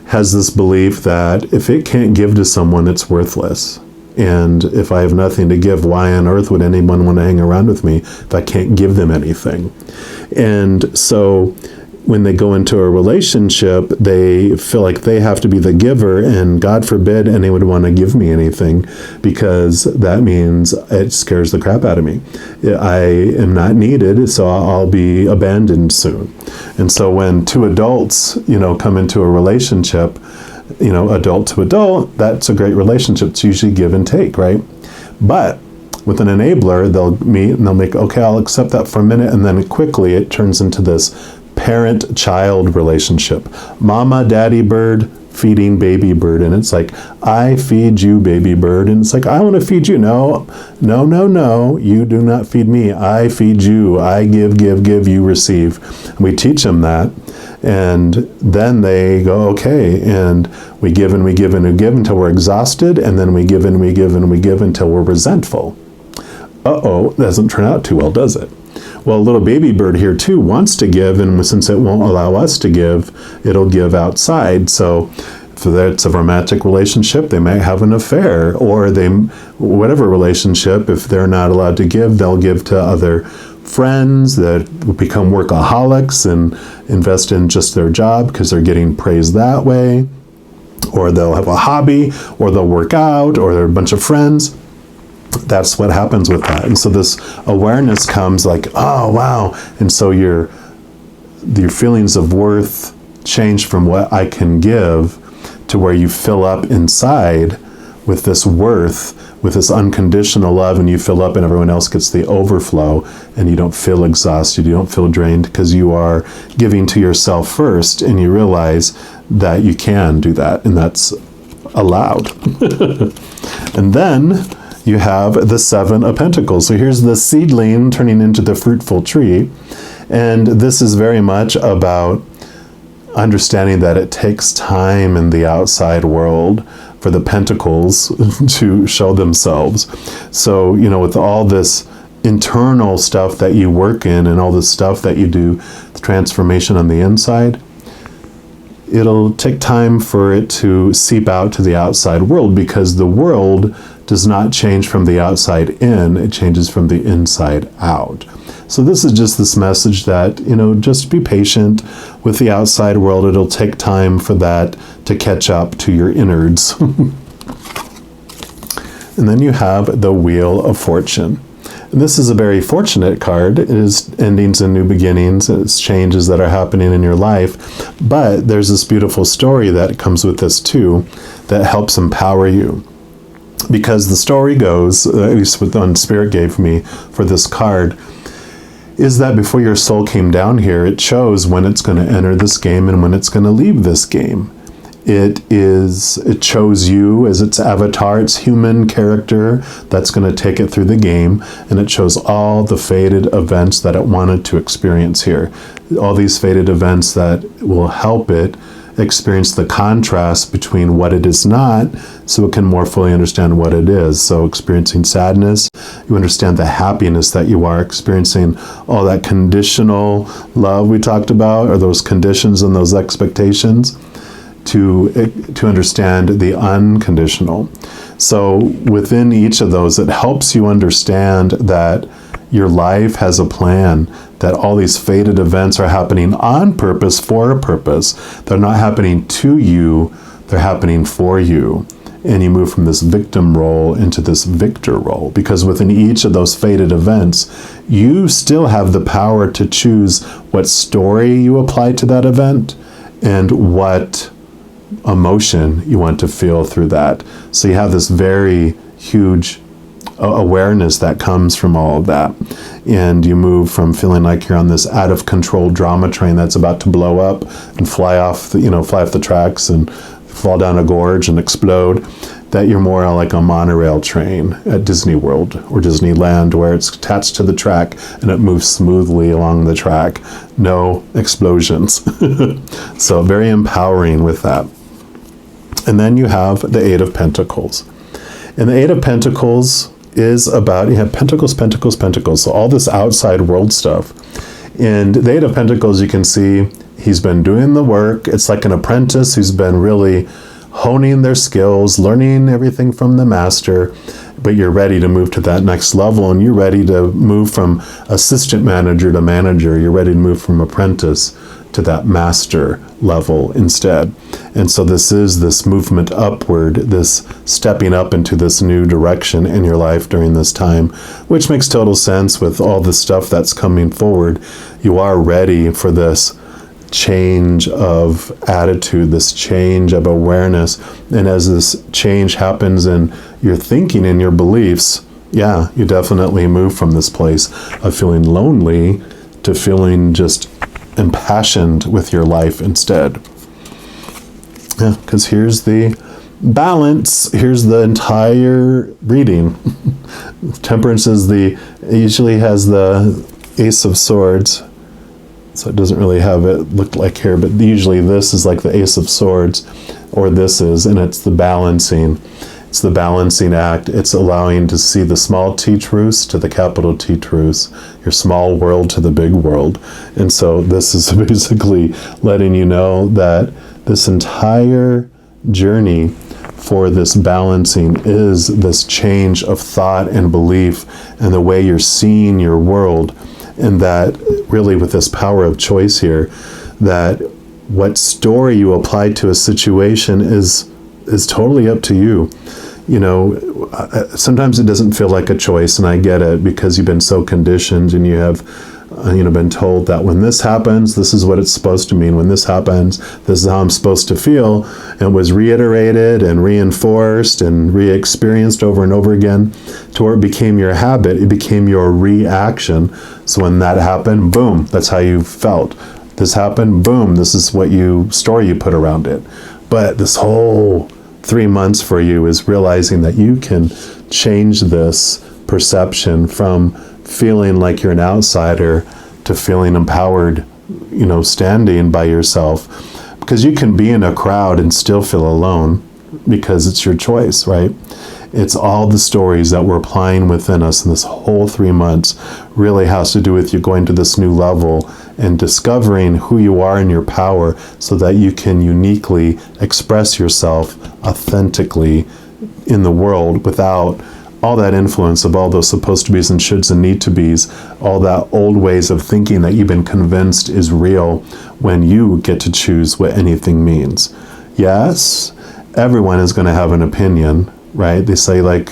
has this belief that if it can't give to someone, it's worthless. And if I have nothing to give, why on earth would anyone want to hang around with me if I can't give them anything? And so when they go into a relationship, they feel like they have to be the giver, and God forbid anyone would want to give me anything, because that means it scares the crap out of me. I am not needed, so I'll be abandoned soon. And so when two adults, come into a relationship, adult to adult, that's a great relationship. It's usually give and take, right? But with an enabler, they'll meet and they'll make, okay, I'll accept that for a minute, and then quickly it turns into this parent-child relationship. Mama, daddy bird, feeding baby bird. And it's like, I feed you, baby bird. And it's like, I want to feed you. No. You do not feed me. I feed you. I give, you receive. And we teach them that. And then they go, okay, and we give and we give and we give until we're exhausted, and then we give and we give and we give until we're resentful. That doesn't turn out too well, does it? Well, little baby bird here too wants to give, and since it won't allow us to give, it'll give outside. So if it's a romantic relationship, they might have an affair, or whatever relationship, if they're not allowed to give, they'll give to other friends that become workaholics and invest in just their job because they're getting praised that way, or they'll have a hobby, or they'll work out, or they're a bunch of friends. That's what happens with that. And so this awareness comes like, oh, wow. And so your feelings of worth change from what I can give to where you fill up inside with this worth, with this unconditional love, and you fill up and everyone else gets the overflow, and you don't feel exhausted, you don't feel drained, because you are giving to yourself first, and you realize that you can do that, and that's allowed. And then you have the Seven of Pentacles. So here's the seedling turning into the fruitful tree. And this is very much about understanding that it takes time in the outside world for the pentacles to show themselves. So, with all this internal stuff that you work in and all this stuff that you do, the transformation on the inside, it'll take time for it to seep out to the outside world, because the world does not change from the outside in, it changes from the inside out. So this is just this message that, just be patient with the outside world. It'll take time for that to catch up to your innards. And then you have the Wheel of Fortune. And this is a very fortunate card. It is endings and new beginnings. It's changes that are happening in your life. But there's this beautiful story that comes with this too, that helps empower you. Because the story goes, at least what the Spirit gave me for this card, is that before your soul came down here, it chose when it's going to enter this game and when it's going to leave this game. It chose you as its avatar, its human character that's going to take it through the game, and it chose all the fated events that it wanted to experience here. All these fated events that will help it experience the contrast between what it is not, so it can more fully understand what it is. So experiencing sadness, you understand the happiness that you are experiencing, all that conditional love we talked about, or those conditions and those expectations, to understand the unconditional. So within each of those, it helps you understand that your life has a plan, that all these fated events are happening on purpose, for a purpose. They're not happening to you, they're happening for you. And you move from this victim role into this victor role, because within each of those fated events, you still have the power to choose what story you apply to that event and what emotion you want to feel through that. So you have this very huge awareness that comes from all of that, and you move from feeling like you're on this out of control drama train that's about to blow up and fly off the tracks and fall down a gorge and explode, that you're more like a monorail train at Disney World or Disneyland, where it's attached to the track and it moves smoothly along the track, no explosions. So very empowering with that. And then you have the Eight of Pentacles. And the Eight of Pentacles is about, you have Pentacles, Pentacles, Pentacles. So all this outside world stuff. And the Eight of Pentacles, you can see he's been doing the work. It's like an apprentice who's been really honing their skills, learning everything from the master, but you're ready to move to that next level, and you're ready to move from assistant manager to manager. You're ready to move from apprentice to that master level instead. And so this is this movement upward, this stepping up into this new direction in your life during this time, which makes total sense with all the stuff that's coming forward. You are ready for this change of attitude, this change of awareness. And as this change happens in your thinking and your beliefs, yeah, you definitely move from this place of feeling lonely to feeling just impassioned with your life instead. Yeah, because here's the balance. Here's the entire reading. Temperance is usually has the Ace of Swords. So it doesn't really have it look like here, but usually this is like the Ace of Swords, or this is, and it's the balancing. It's the balancing act. It's allowing to see the small T truths to the capital T truths, your small world to the big world. And so this is basically letting you know that this entire journey for this balancing is this change of thought and belief and the way you're seeing your world. And that really with this power of choice here, that what story you apply to a situation is totally up to you. You know, sometimes it doesn't feel like a choice, and I get it, because you've been so conditioned and you have been told that when this happens, this is what it's supposed to mean. When this happens, this is how I'm supposed to feel. And was reiterated and reinforced and re-experienced over and over again to where it became your habit. It became your reaction. So when that happened, boom, that's how you felt. This happened, boom, this is what story you put around it. But this whole 3 months for you is realizing that you can change this perception from feeling like you're an outsider to feeling empowered, standing by yourself. Because you can be in a crowd and still feel alone, because it's your choice, right? It's all the stories that we're applying within us, and this whole 3 months really has to do with you going to this new level and discovering who you are in your power so that you can uniquely express yourself authentically in the world without all that influence of all those supposed to be's and shoulds and need to be's, all that old ways of thinking that you've been convinced is real, when you get to choose what anything means. Yes, everyone is going to have an opinion, right? They say like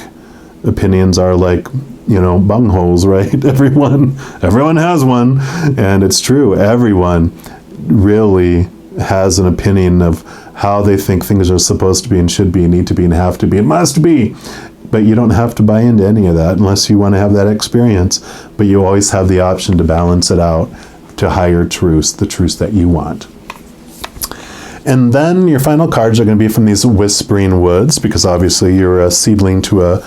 opinions are like, bungholes, right? Everyone has one. And it's true. Everyone really has an opinion of how they think things are supposed to be and should be and need to be and have to be and must be. But you don't have to buy into any of that unless you want to have that experience. But you always have the option to balance it out to higher truths, the truths that you want. And then your final cards are going to be from these whispering woods, because obviously you're a seedling to a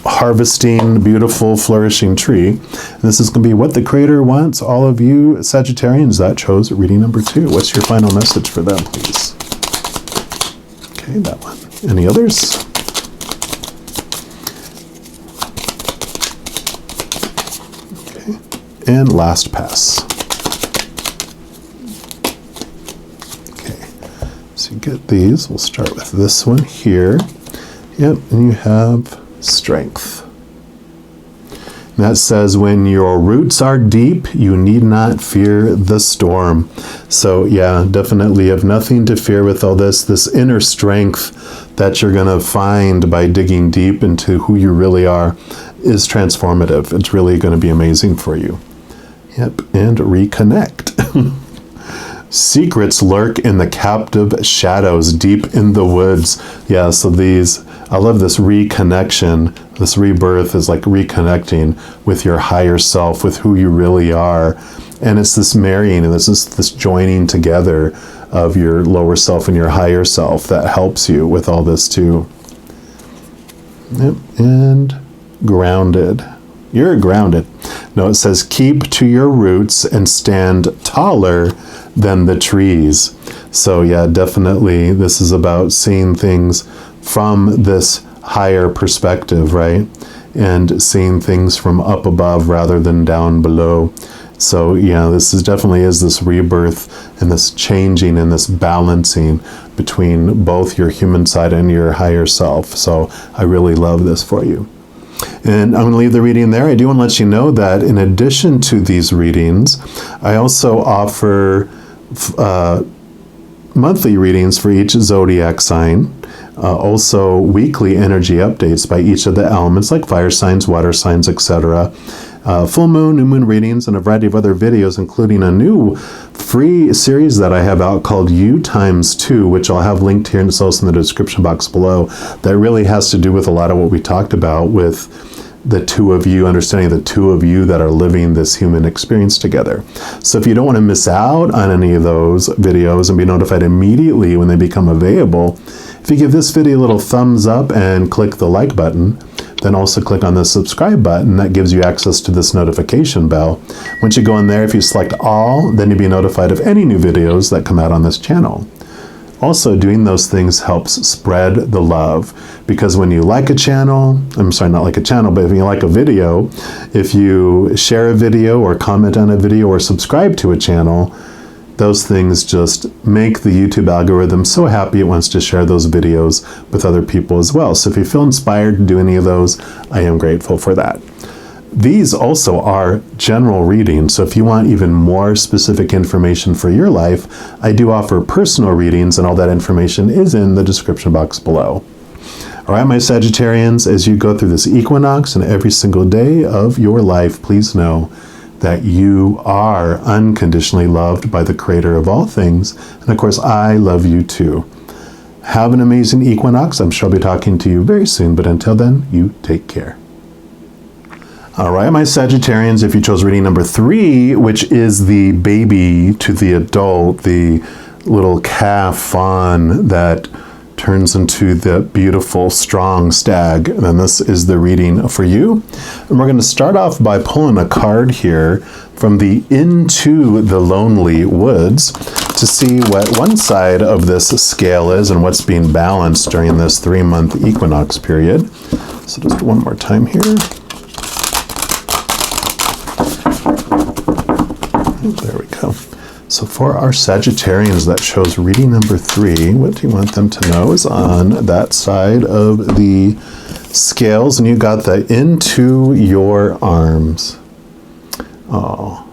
harvesting, beautiful, flourishing tree. And this is going to be what the Creator wants all of you Sagittarians that chose reading number 2. What's your final message for them, please? Okay, that one. Any others? Okay, and last pass. So you get these. We'll start with this one here. Yep, and you have strength. And that says, when your roots are deep, you need not fear the storm. So yeah, definitely have nothing to fear with all this inner strength that you're going to find by digging deep into who you really are is transformative. It's really going to be amazing for you. Yep, and reconnect. Secrets lurk in the captive shadows deep in the woods. Yeah, so I love this reconnection. This rebirth is like reconnecting with your higher self, with who you really are. And it's this marrying and this joining together of your lower self and your higher self that helps you with all this too. Yep, and grounded. You're grounded. No, it says keep to your roots and stand taller than the trees. So yeah, definitely this is about seeing things from this higher perspective, right? And seeing things from up above rather than down below. So yeah, this is definitely this rebirth and this changing and this balancing between both your human side and your higher self. So I really love this for you. And I'm going to leave the reading there. I do want to let you know that in addition to these readings, I also offer monthly readings for each zodiac sign. Also weekly energy updates by each of the elements like fire signs, water signs, etc. Full moon, new moon readings, and a variety of other videos, including a new free series that I have out called U times 2, which I'll have linked here and it's also in the description box below, that really has to do with a lot of what we talked about with the two of you, understanding the two of you that are living this human experience together. So if you don't want to miss out on any of those videos and be notified immediately when they become available, if you give this video a little thumbs up and click the like button, then also click on the subscribe button. That gives you access to this notification bell. Once you go in there, if you select all, then you'll be notified of any new videos that come out on this channel. Also, doing those things helps spread the love, because when you like a channel, I'm sorry, not like a channel, but if you like a video, if you share a video or comment on a video or subscribe to a channel, those things just make the YouTube algorithm so happy it wants to share those videos with other people as well. So if you feel inspired to do any of those, I am grateful for that. These also are general readings, so if you want even more specific information for your life, I do offer personal readings, and all that information is in the description box below. All right, my Sagittarians, as you go through this equinox and every single day of your life, please know that you are unconditionally loved by the Creator of all things, and of course, I love you too. Have an amazing equinox. I'm sure I'll be talking to you very soon, but until then, you take care. All right, my Sagittarians, if you chose reading number 3, which is the baby to the adult, the little calf fawn that turns into the beautiful, strong stag, then this is the reading for you. And we're going to start off by pulling a card here from the Into the Lonely Woods to see what one side of this scale is and what's being balanced during this 3-month equinox period. So just one more time here. There we go. So for our Sagittarians that chose reading number 3, what do you want them to know is on that side of the scales, and you got the Into Your Arms. Oh,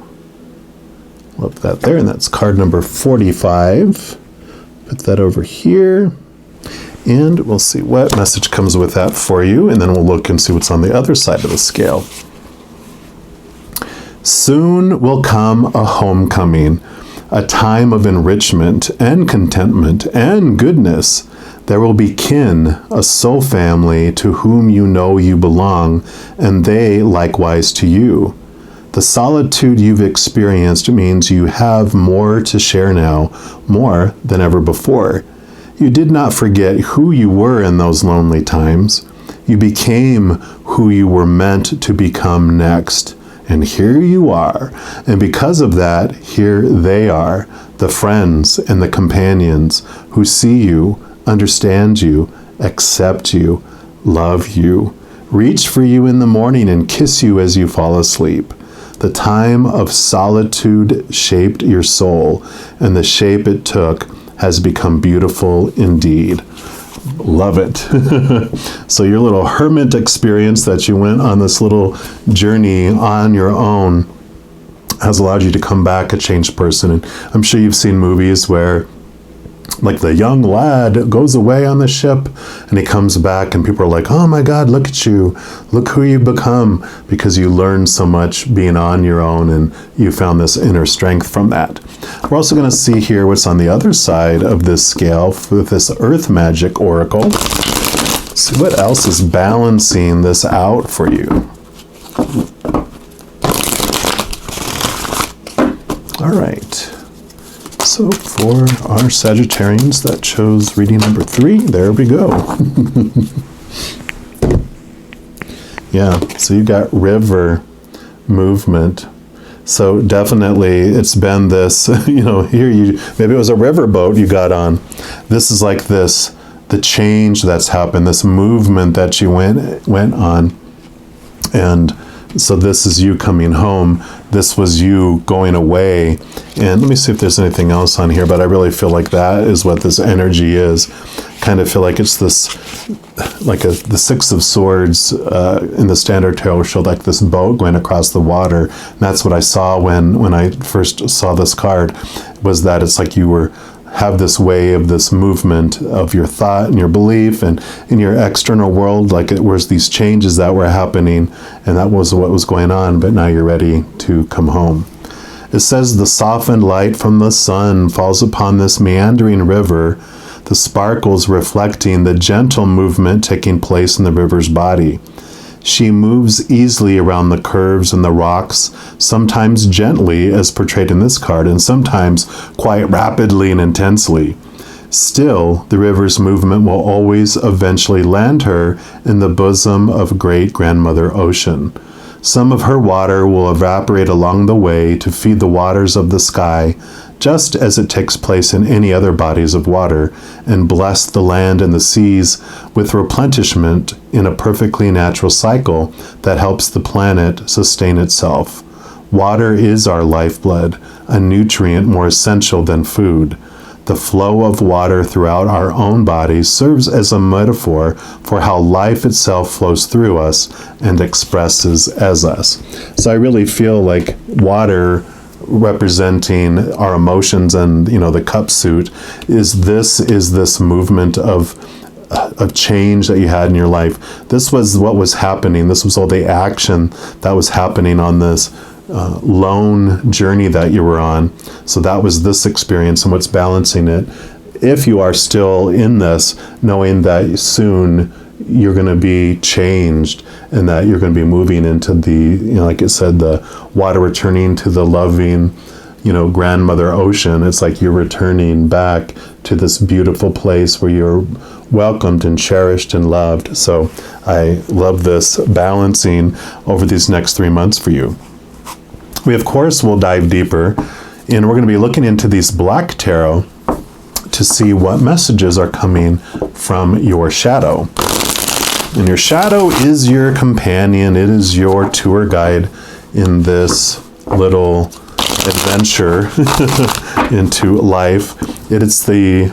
love that there, and that's card number 45. Put that over here, and we'll see what message comes with that for you, and then we'll look and see what's on the other side of the scale. Soon will come a homecoming, a time of enrichment and contentment and goodness. There will be kin, a soul family to whom you know you belong, and they likewise to you. The solitude you've experienced means you have more to share now, more than ever before. You did not forget who you were in those lonely times. You became who you were meant to become next. And here you are. And because of that, here they are, the friends and the companions who see you, understand you, accept you, love you, reach for you in the morning and kiss you as you fall asleep. The time of solitude shaped your soul, and the shape it took has become beautiful indeed. Love it. So your little hermit experience that you went on this little journey on your own has allowed you to come back a changed person. And I'm sure you've seen movies where, like, the young lad goes away on the ship and he comes back and people are like, oh my God, look at you. Look who you've become, because you learned so much being on your own and you found this inner strength from that. We're also going to see here what's on the other side of this scale with this Earth Magic Oracle. See what else is balancing this out for you. All right. So for our Sagittarians that chose reading number 3, there we go. Yeah, so you got river movement, So definitely it's been this, maybe it was a riverboat you got on. This is like this, the change that's happened, this movement that you went on. And so this is you coming home. This was you going away. And let me see if there's anything else on here, but I really feel like that is what this energy is. Kind of feel like it's this, like the Six of Swords in the Standard Tarot show, like this boat going across the water. And that's what I saw when I first saw this card, was that it's like you have this wave, this movement of your thought and your belief and in your external world, like it was these changes that were happening, and that was what was going on, but now you're ready to come home. It says, the softened light from the sun falls upon this meandering river, the sparkles reflecting the gentle movement taking place in the river's body. She moves easily around the curves and the rocks, sometimes gently, as portrayed in this card, and sometimes quite rapidly and intensely. Still, the river's movement will always eventually land her in the bosom of great-grandmother ocean. Some of her water will evaporate along the way to feed the waters of the sky, just as it takes place in any other bodies of water, and bless the land and the seas with replenishment in a perfectly natural cycle that helps the planet sustain itself. Water is our lifeblood, a nutrient more essential than food. The flow of water throughout our own bodies serves as a metaphor for how life itself flows through us and expresses as us. So I really feel like water, representing our emotions, and the cup suit, is this movement of change that you had in your life. This was what was happening. This was all the action that was happening on this lone journey that you were on. So that was this experience, and what's balancing it, if you are still in this, knowing that soon you're going to be changed, and that you're going to be moving into the, like it said, the water returning to the loving, grandmother ocean. It's like you're returning back to this beautiful place where you're welcomed and cherished and loved. So I love this balancing over these next 3 months for you. We, of course, will dive deeper, and we're going to be looking into these Black Tarot to see what messages are coming from your shadow. And your shadow is your companion. It is your tour guide in this little adventure into life. It is the,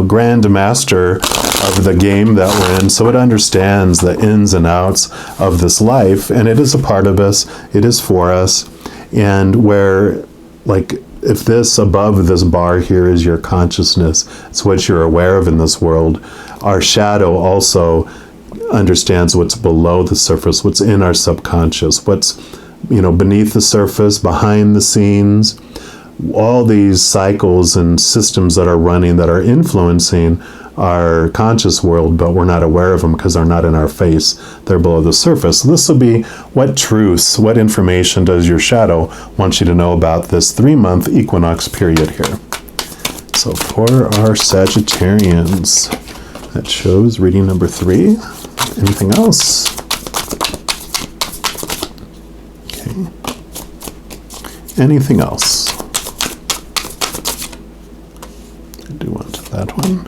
grand master of the game that we're in. So it understands the ins and outs of this life, and it is a part of us. It is for us. And where, if this above this bar here is your consciousness, it's what you're aware of in this world. Our shadow also understands what's below the surface, what's in our subconscious, what's beneath the surface, behind the scenes, all these cycles and systems that are running, that are influencing our conscious world, but we're not aware of them because they're not in our face, they're below the surface. So this will be what truths, what information does your shadow want you to know about this 3-month equinox period here. So for our Sagittarians, that shows reading number 3. Anything else? Okay. Anything else? I do want that one.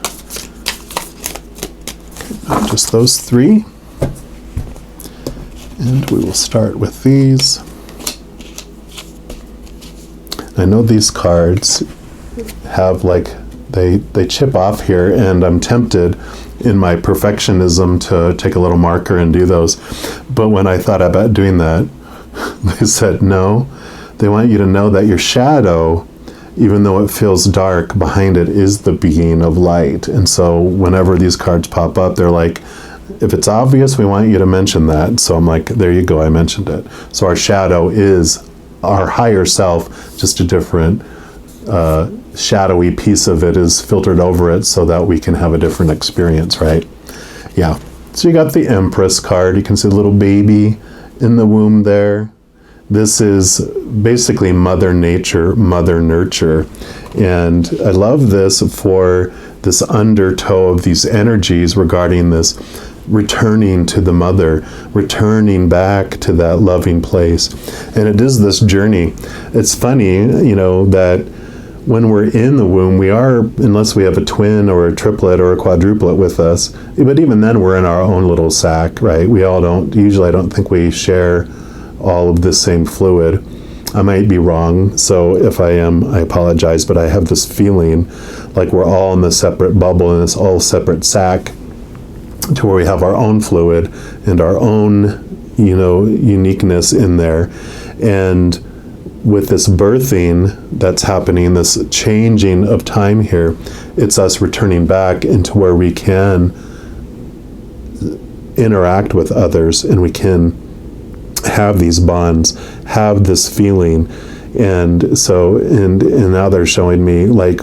Okay, just those 3. And we will start with these. I know these cards have they chip off here, and I'm tempted in my perfectionism to take a little marker and do those. But when I thought about doing that, they said no. They want you to know that your shadow, even though it feels dark, behind it is the being of light. And so whenever these cards pop up, they're like, if it's obvious, we want you to mention that. So I'm like, there you go, I mentioned it. So our shadow is our higher self, just a different shadowy piece of it is filtered over it so that we can have a different experience, right? Yeah. So you got the Empress card. You can see a little baby in the womb there. This is basically Mother Nature, Mother Nurture. And I love this for this undertow of these energies regarding this returning to the mother, returning back to that loving place. And it is this journey. It's funny, that when we're in the womb, we are, unless we have a twin or a triplet or a quadruplet with us, but even then we're in our own little sack, right? We all I don't think we share all of the same fluid. I might be wrong, so if I am, I apologize, but I have this feeling like we're all in this separate bubble and it's all separate sack, to where we have our own fluid and our own, uniqueness in there. And with this birthing that's happening, this changing of time here, it's us returning back into where we can interact with others and we can have these bonds, have this feeling. And so, and now they're showing me, like,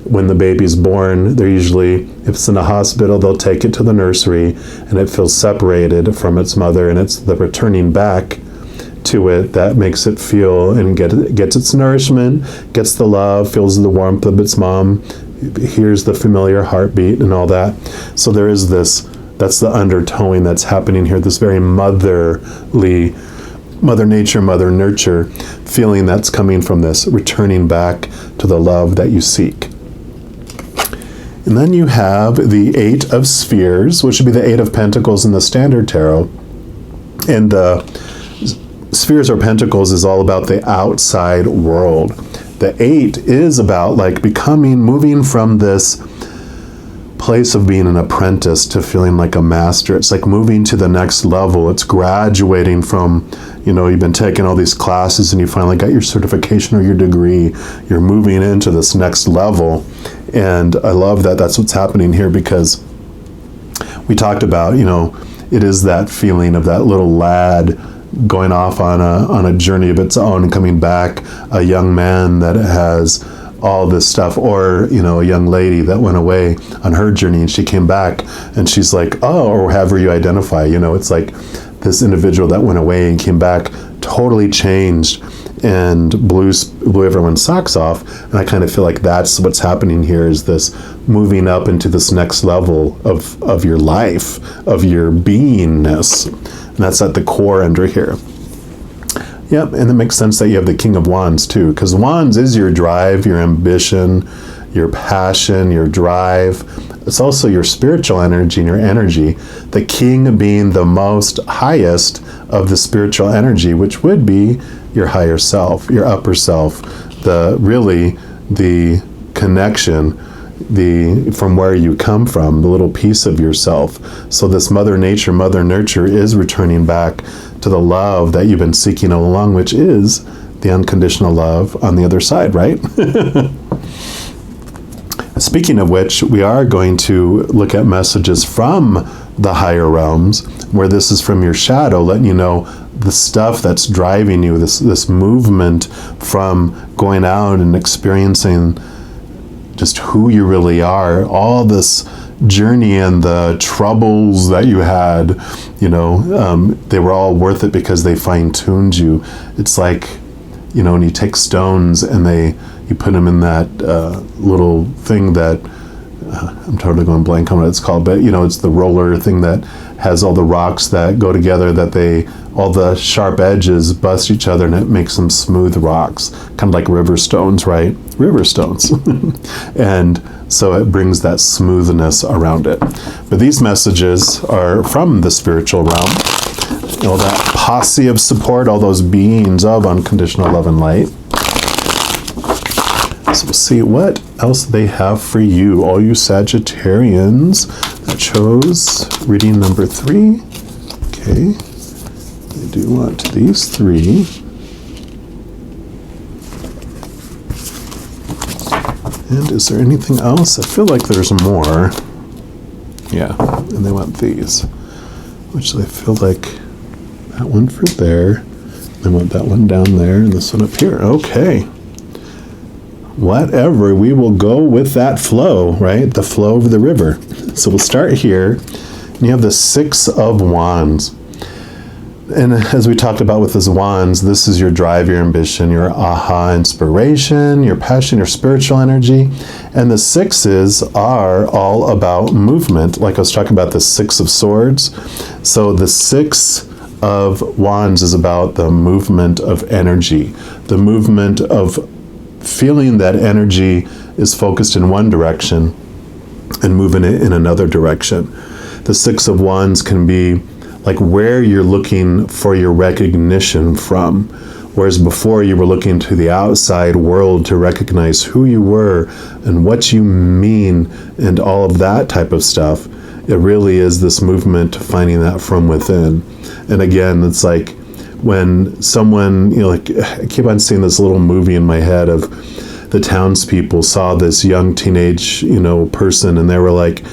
when the baby's born, they're usually, if it's in a hospital, they'll take it to the nursery and it feels separated from its mother, and it's the returning back to it that makes it feel and gets its nourishment, gets the love, feels the warmth of its mom, hears the familiar heartbeat and all that. So there is this, that's the undertowing that's happening here, this very motherly, Mother Nature, Mother Nurture feeling that's coming from this, returning back to the love that you seek. And then you have the Eight of Spheres, which would be the Eight of Pentacles in the Standard Tarot. And Spheres or Pentacles is all about the outside world. The Eight is about like moving from this place of being an apprentice to feeling like a master. It's like moving to the next level. It's graduating from, you've been taking all these classes and you finally got your certification or your degree. You're moving into this next level. And I love that that's what's happening here, because we talked about, it is that feeling of that little lad going off on a journey of its own and coming back, a young man that has all this stuff, or a young lady that went away on her journey and she came back and she's like, oh, or however you identify, it's like this individual that went away and came back totally changed and blew everyone's socks off. And I kind of feel like that's what's happening here, is this moving up into this next level of your life, of your beingness. And that's at the core under here. Yep, and it makes sense that you have the King of Wands too, because Wands is your drive, your ambition, your passion, your drive. It's also your spiritual energy and your energy. The King being the most highest of the spiritual energy, which would be your higher self, your upper self, the connection, from where you come from, the little piece of yourself. So this Mother Nature, Mother Nurture is returning back to the love that you've been seeking all along, which is the unconditional love on the other side, right? Speaking of which, we are going to look at messages from the higher realms, where this is from your shadow, letting you know the stuff that's driving you, this movement from going out and experiencing just who you really are, all this journey and the troubles that you had, they were all worth it because they fine-tuned you. It's like, when you take stones and you put them in that little thing that, I'm totally going blank on what it's called, but it's the roller thing that has all the rocks that go together, all the sharp edges bust each other and it makes them smooth rocks, kind of like river stones, right? River stones. And so it brings that smoothness around it. But these messages are from the spiritual realm. That posse of support, all those beings of unconditional love and light. So we'll see what else they have for you, all you Sagittarians that chose reading number 3. Okay, I do want these 3. And is there anything else? I feel like there's more. Yeah, and they want these, which I feel like that one for there. They want that one down there and this one up here. Okay. Whatever, we will go with that flow, right? The flow of the river. So we'll start here. And you have the Six of Wands. And as we talked about with this wands, this is your drive, your ambition, your aha inspiration, your passion, your spiritual energy. And the sixes are all about movement. Like I was talking about the Six of Swords. So the Six of Wands is about the movement of energy, the movement of feeling that energy is focused in one direction and moving it in another direction. The Six of Wands can be like where you're looking for your recognition from. Whereas before you were looking to the outside world to recognize who you were and what you mean and all of that type of stuff. It really is this movement to finding that from within. And again, it's like when someone, like I keep on seeing this little movie in my head of the townspeople saw this young teenage, person, and they were like,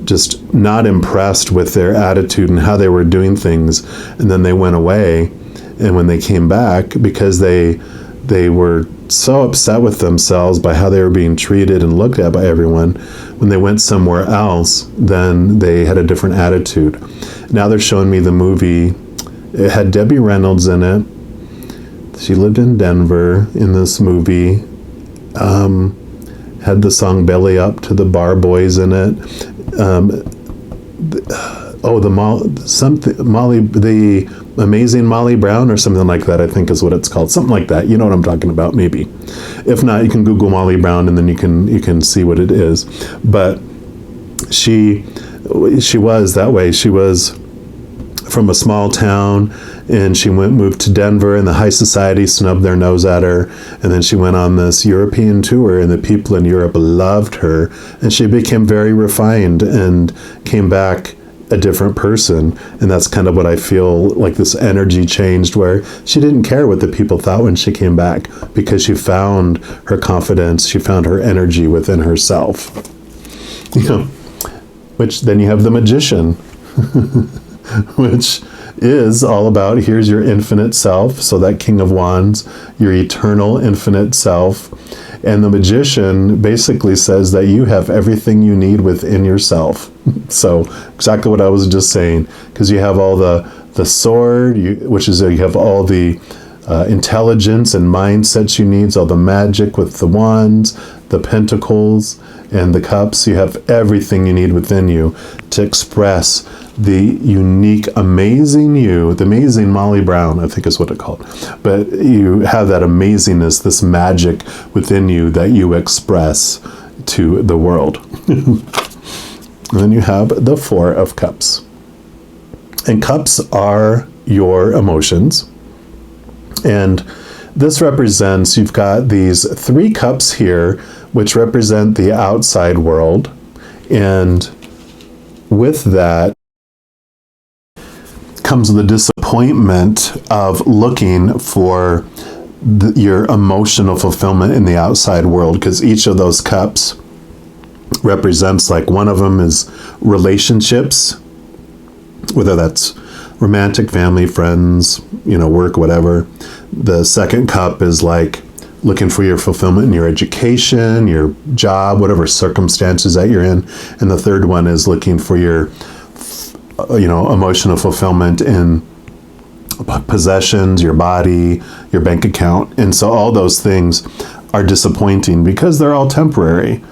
just not impressed with their attitude and how they were doing things. And then they went away. And when they came back, because they were so upset with themselves by how they were being treated and looked at by everyone, when they went somewhere else, then they had a different attitude. Now they're showing me the movie. It had Debbie Reynolds in it. She lived in Denver in this movie. Had the song Belly Up to the Bar Boys in it. The Amazing Molly Brown or something like that, I think is what it's called. Something like that. You know what I'm talking about, maybe. If not, you can Google Molly Brown and then you can see what it is. But she was that way. She was from a small town, and she moved to Denver, and the high society snubbed their nose at her. And then she went on this European tour, and the people in Europe loved her, and she became very refined and came back a different person. And that's kind of what I feel like, this energy changed, where she didn't care what the people thought when she came back, because she found her confidence, she found her energy within herself. Which then you have the Magician, which is all about, here's your infinite self. So that King of Wands, your eternal infinite self. And the Magician basically says that you have everything you need within yourself. So exactly what I was just saying, because you have all the sword, which is you have all the intelligence and mindsets you need, all the magic with the wands, the pentacles, and the cups. You have everything you need within you to express the unique, amazing you, the amazing Molly Brown, I think is what it's called. But you have that amazingness, this magic within you that you express to the world. And then you have the Four of Cups. And cups are your emotions. And this represents, you've got these three cups here, which represent the outside world. And with that comes the disappointment of looking for your emotional fulfillment in the outside world, because each of those cups represents, like, one of them is relationships, whether that's romantic, family, friends, work, whatever. The second cup is like looking for your fulfillment in your education, your job, whatever circumstances that you're in. And the third one is looking for your emotional fulfillment in possessions, your body, your bank account. And so all those things are disappointing because they're all temporary.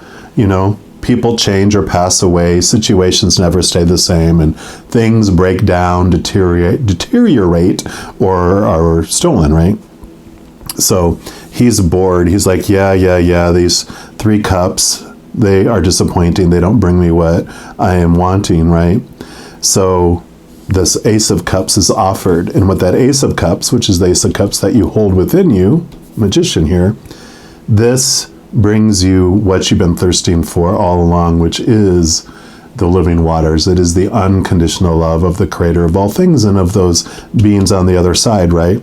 People change or pass away, situations never stay the same, and things break down, deteriorate, or are stolen, right? So he's bored. He's like, yeah, these three cups, they are disappointing. They don't bring me what I am wanting, right? So this Ace of Cups is offered. And with that Ace of Cups, which is the Ace of Cups that you hold within you, Magician here, this brings you what you've been thirsting for all along, which is the living waters. It is the unconditional love of the creator of all things and of those beings on the other side, right?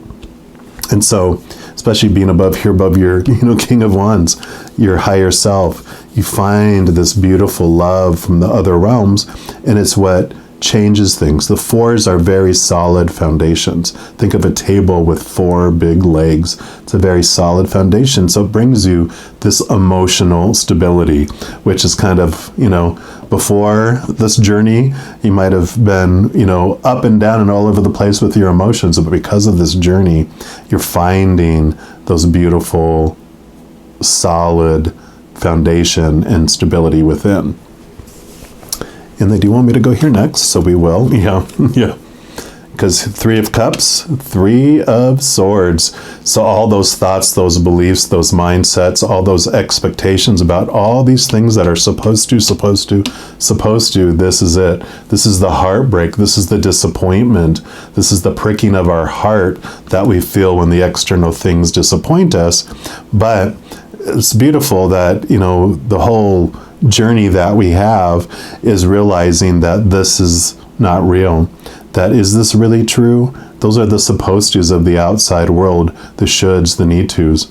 And so, especially being above your, King of Wands, your higher self, you find this beautiful love from the other realms, and it's what changes things. The fours are very solid foundations. Think of a table with 4 big legs. It's a very solid foundation. So it brings you this emotional stability, which is kind of, before this journey, you might have been, up and down and all over the place with your emotions. But because of this journey, you're finding those beautiful, solid foundation and stability within. And they do want me to go here next, so we will. Yeah. Because 3 of Cups, 3 of Swords. So all those thoughts, those beliefs, those mindsets, all those expectations about all these things that are supposed to, this is it. This is the heartbreak. This is the disappointment. This is the pricking of our heart that we feel when the external things disappoint us. But it's beautiful that, the whole journey that we have is realizing that this is not real. That is this really true? Those are the supposed to's of the outside world, the shoulds, the need to's.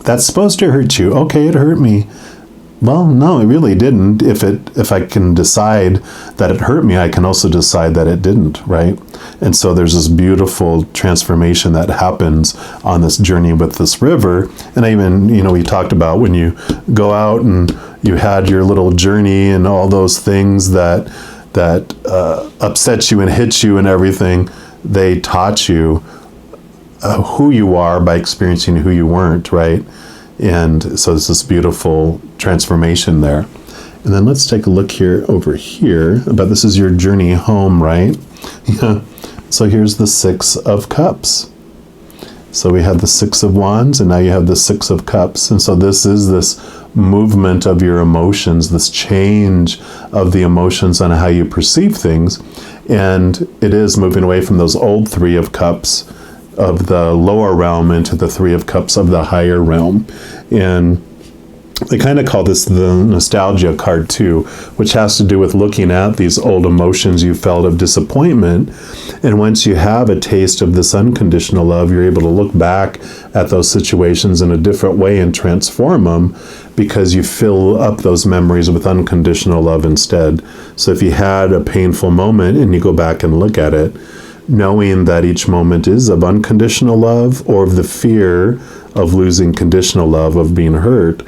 That's supposed to hurt you. Okay, it hurt me. Well, no, it really didn't. If I can decide that it hurt me, I can also decide that it didn't, right? And so there's this beautiful transformation that happens on this journey with this river. And I even, we talked about when you go out and you had your little journey and all those things that upset you and hit you and everything, they taught you who you are by experiencing who you weren't, right? And so it's this beautiful transformation there. And then let's take a look over here. This is your journey home, right? Yeah. So here's the 6 of Cups. So we have the 6 of Wands, and now you have the 6 of Cups. And so this is this movement of your emotions, this change of the emotions on how you perceive things. And it is moving away from those old 3 of Cups of the lower realm into the 3 of Cups of the higher realm. And they kind of call this the nostalgia card too, which has to do with looking at these old emotions you felt of disappointment. And once you have a taste of this unconditional love, you're able to look back at those situations in a different way and transform them, because you fill up those memories with unconditional love instead. So if you had a painful moment and you go back and look at it, knowing that each moment is of unconditional love or of the fear of losing conditional love, of being hurt,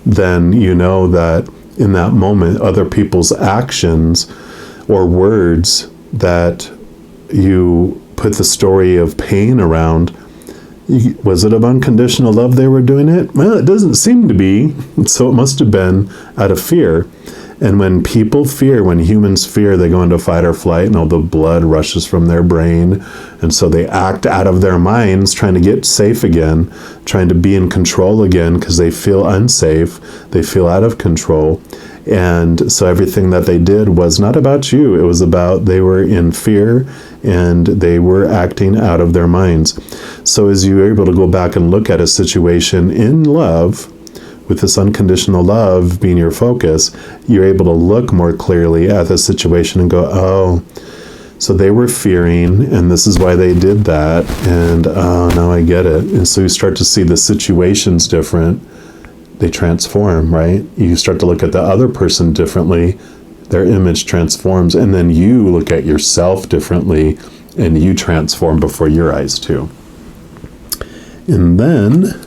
then you know that in that moment, other people's actions or words that you put the story of pain around, was it of unconditional love they were doing it? Well, it doesn't seem to be. So it must have been out of fear. And when people fear, when humans fear, they go into fight or flight, and all the blood rushes from their brain. And so they act out of their minds, trying to get safe again, trying to be in control again, because they feel unsafe. They feel out of control. And so everything that they did was not about you. It was about, they were in fear and they were acting out of their minds. So as you're able to go back and look at a situation in love, with this unconditional love being your focus, you're able to look more clearly at the situation and go, oh, so they were fearing, and this is why they did that, and oh, now I get it. And so you start to see the situations different. They transform, right? You start to look at the other person differently. Their image transforms, and then you look at yourself differently, and you transform before your eyes too. And then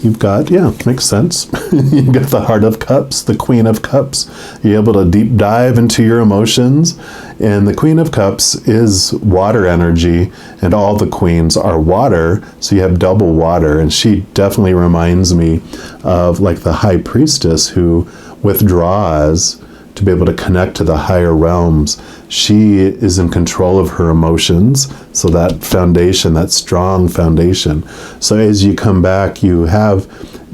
you've got, makes sense. You've got the Heart of Cups, the Queen of Cups. You're able to deep dive into your emotions. And the Queen of Cups is water energy, and all the queens are water. So you have double water. And she definitely reminds me of like the High Priestess who withdraws to be able to connect to the higher realms. She is in control of her emotions. So that foundation, that strong foundation. So as you come back, you have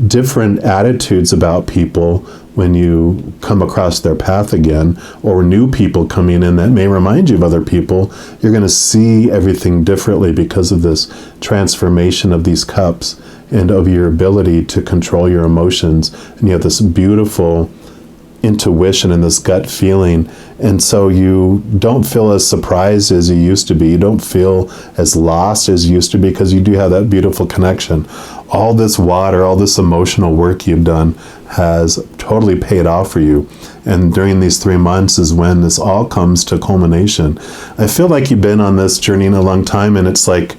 different attitudes about people when you come across their path again, or new people coming in that may remind you of other people. You're going to see everything differently because of this transformation of these cups and of your ability to control your emotions. And you have this beautiful intuition and this gut feeling, and so you don't feel as surprised as you used to be. You don't feel as lost as you used to be, because you do have that beautiful connection. All this water, all this emotional work you've done has totally paid off for you, And during these 3 months is when this all comes to culmination. I feel like you've been on this journey in a long time, and it's like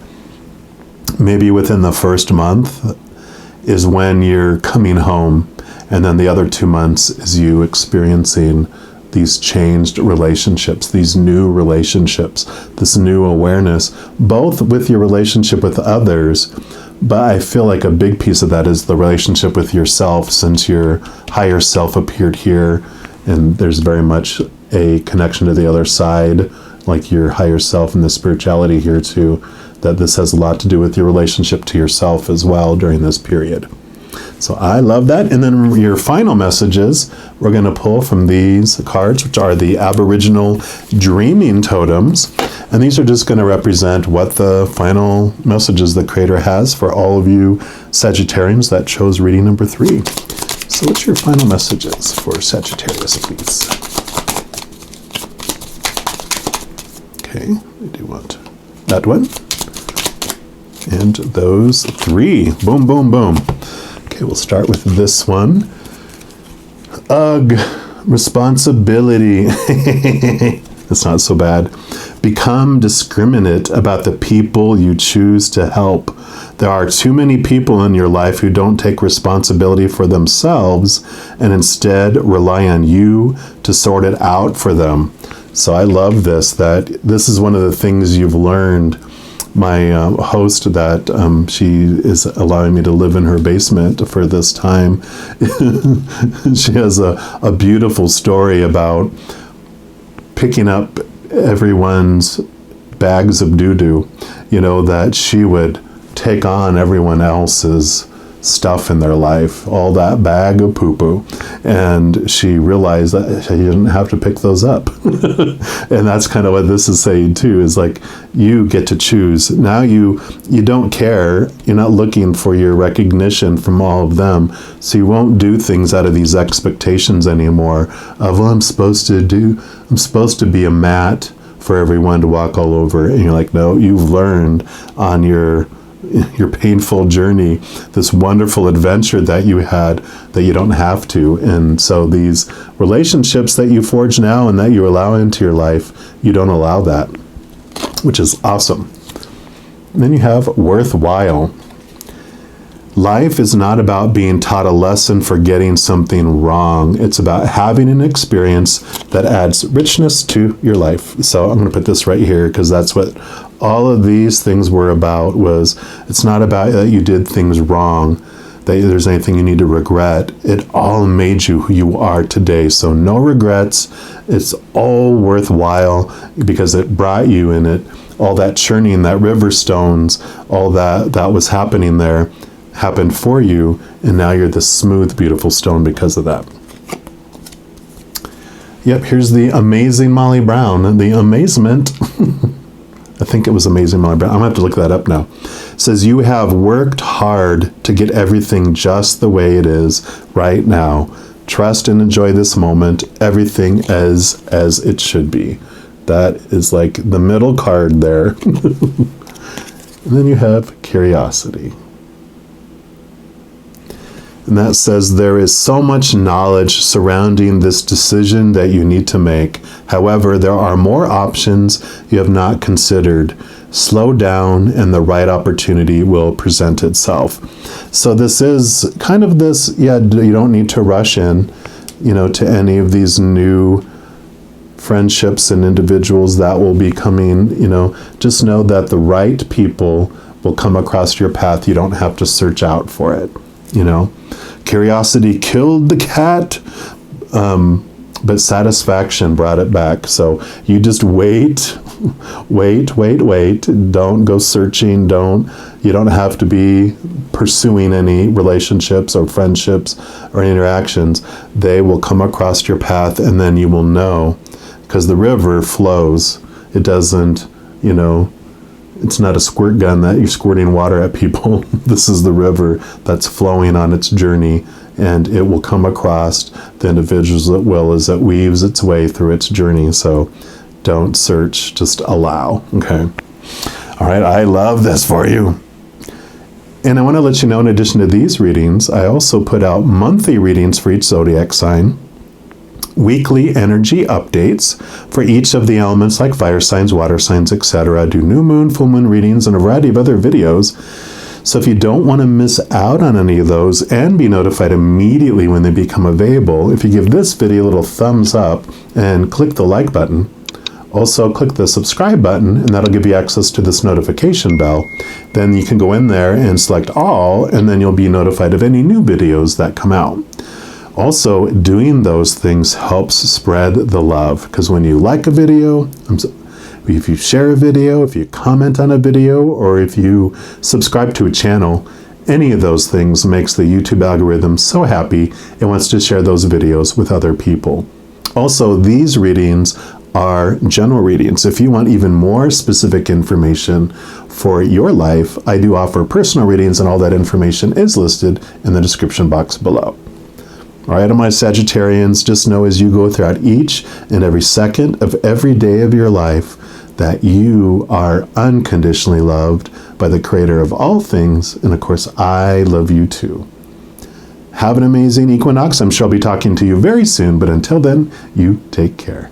maybe within the first month is when you're coming home, and then the other 2 months is you experiencing these changed relationships, these new relationships, this new awareness, both with your relationship with others, but I feel like a big piece of that is the relationship with yourself, since your higher self appeared here, and there's very much a connection to the other side, like your higher self and the spirituality here too, that this has a lot to do with your relationship to yourself as well during this period. So I love that. And then your final messages, we're going to pull from these cards, which are the Aboriginal Dreaming Totems. And these are just going to represent what the final messages the Creator has for all of you Sagittarians that chose reading number 3. So what's your final messages for Sagittarius, please? Okay, I do want that one. And those 3. Boom, boom, boom. Okay, we'll start with this one. Ugh, responsibility. It's not so bad. Become discriminate about the people you choose to help. There are too many people in your life who don't take responsibility for themselves and instead rely on you to sort it out for them. So I love this, that this is one of the things you've learned. My host that she is allowing me to live in her basement for this time, she has a beautiful story about picking up everyone's bags of doo-doo, that she would take on everyone else's stuff in their life, all that bag of poo-poo, and she realized that she didn't have to pick those up. And that's kind of what this is saying too, is like, you get to choose. Now you don't care, you're not looking for your recognition from all of them, so you won't do things out of these expectations anymore of, well, I'm supposed to be a mat for everyone to walk all over, and you're like, no, you've learned on your painful journey, this wonderful adventure that you had, that you don't have to. And so these relationships that you forge now and that you allow into your life, you don't allow that, which is awesome. And then you have worthwhile. Life is not about being taught a lesson for getting something wrong. It's about having an experience that adds richness to your life. So I'm going to put this right here, because that's what all of these things were about. Was it's not about that you did things wrong, that there's anything you need to regret. It all made you who you are today. So no regrets. It's all worthwhile because it brought you in it. All that churning, that river stones, all that was happening there happened for you, and now you're this smooth, beautiful stone because of that. Yep, here's the amazing Molly Brown, the amazement. I think it was amazing Molly Brown. I'm gonna have to look that up now. It says, you have worked hard to get everything just the way it is right now. Trust and enjoy this moment, everything as it should be. That is like the middle card there. And then you have curiosity. And that says, there is so much knowledge surrounding this decision that you need to make. However, there are more options you have not considered. Slow down and the right opportunity will present itself. So this is kind of this, you don't need to rush in, to any of these new friendships and individuals that will be coming, just know that the right people will come across your path. You don't have to search out for it, Curiosity killed the cat, but satisfaction brought it back. So you just wait. Don't go searching. You don't have to be pursuing any relationships or friendships or interactions. They will come across your path, and then you will know, because the river flows. It doesn't, it's not a squirt gun that you're squirting water at people. This is the river that's flowing on its journey, and it will come across the individuals that will as it weaves its way through its journey. So don't search, just allow. Okay. All right. I love this for you. And I want to let you know, in addition to these readings, I also put out monthly readings for each zodiac sign. weekly energy updates for each of the elements like fire signs, water signs, etc. I do new moon, full moon readings, and a variety of other videos. So if you don't want to miss out on any of those and be notified immediately when they become available, if you give this video a little thumbs up and click the like button, also click the subscribe button, and that'll give you access to this notification bell. Then you can go in there and select all, and then you'll be notified of any new videos that come out. Also, doing those things helps spread the love, because when you like a video, if you share a video, if you comment on a video, or if you subscribe to a channel, any of those things makes the YouTube algorithm so happy it wants to share those videos with other people. Also, these readings are general readings. If you want even more specific information for your life, I do offer personal readings, and all that information is listed in the description box below. All right, my Sagittarians, just know as you go throughout each and every second of every day of your life that you are unconditionally loved by the Creator of all things, and of course, I love you too. Have an amazing equinox. I'm sure I'll be talking to you very soon, but until then, you take care.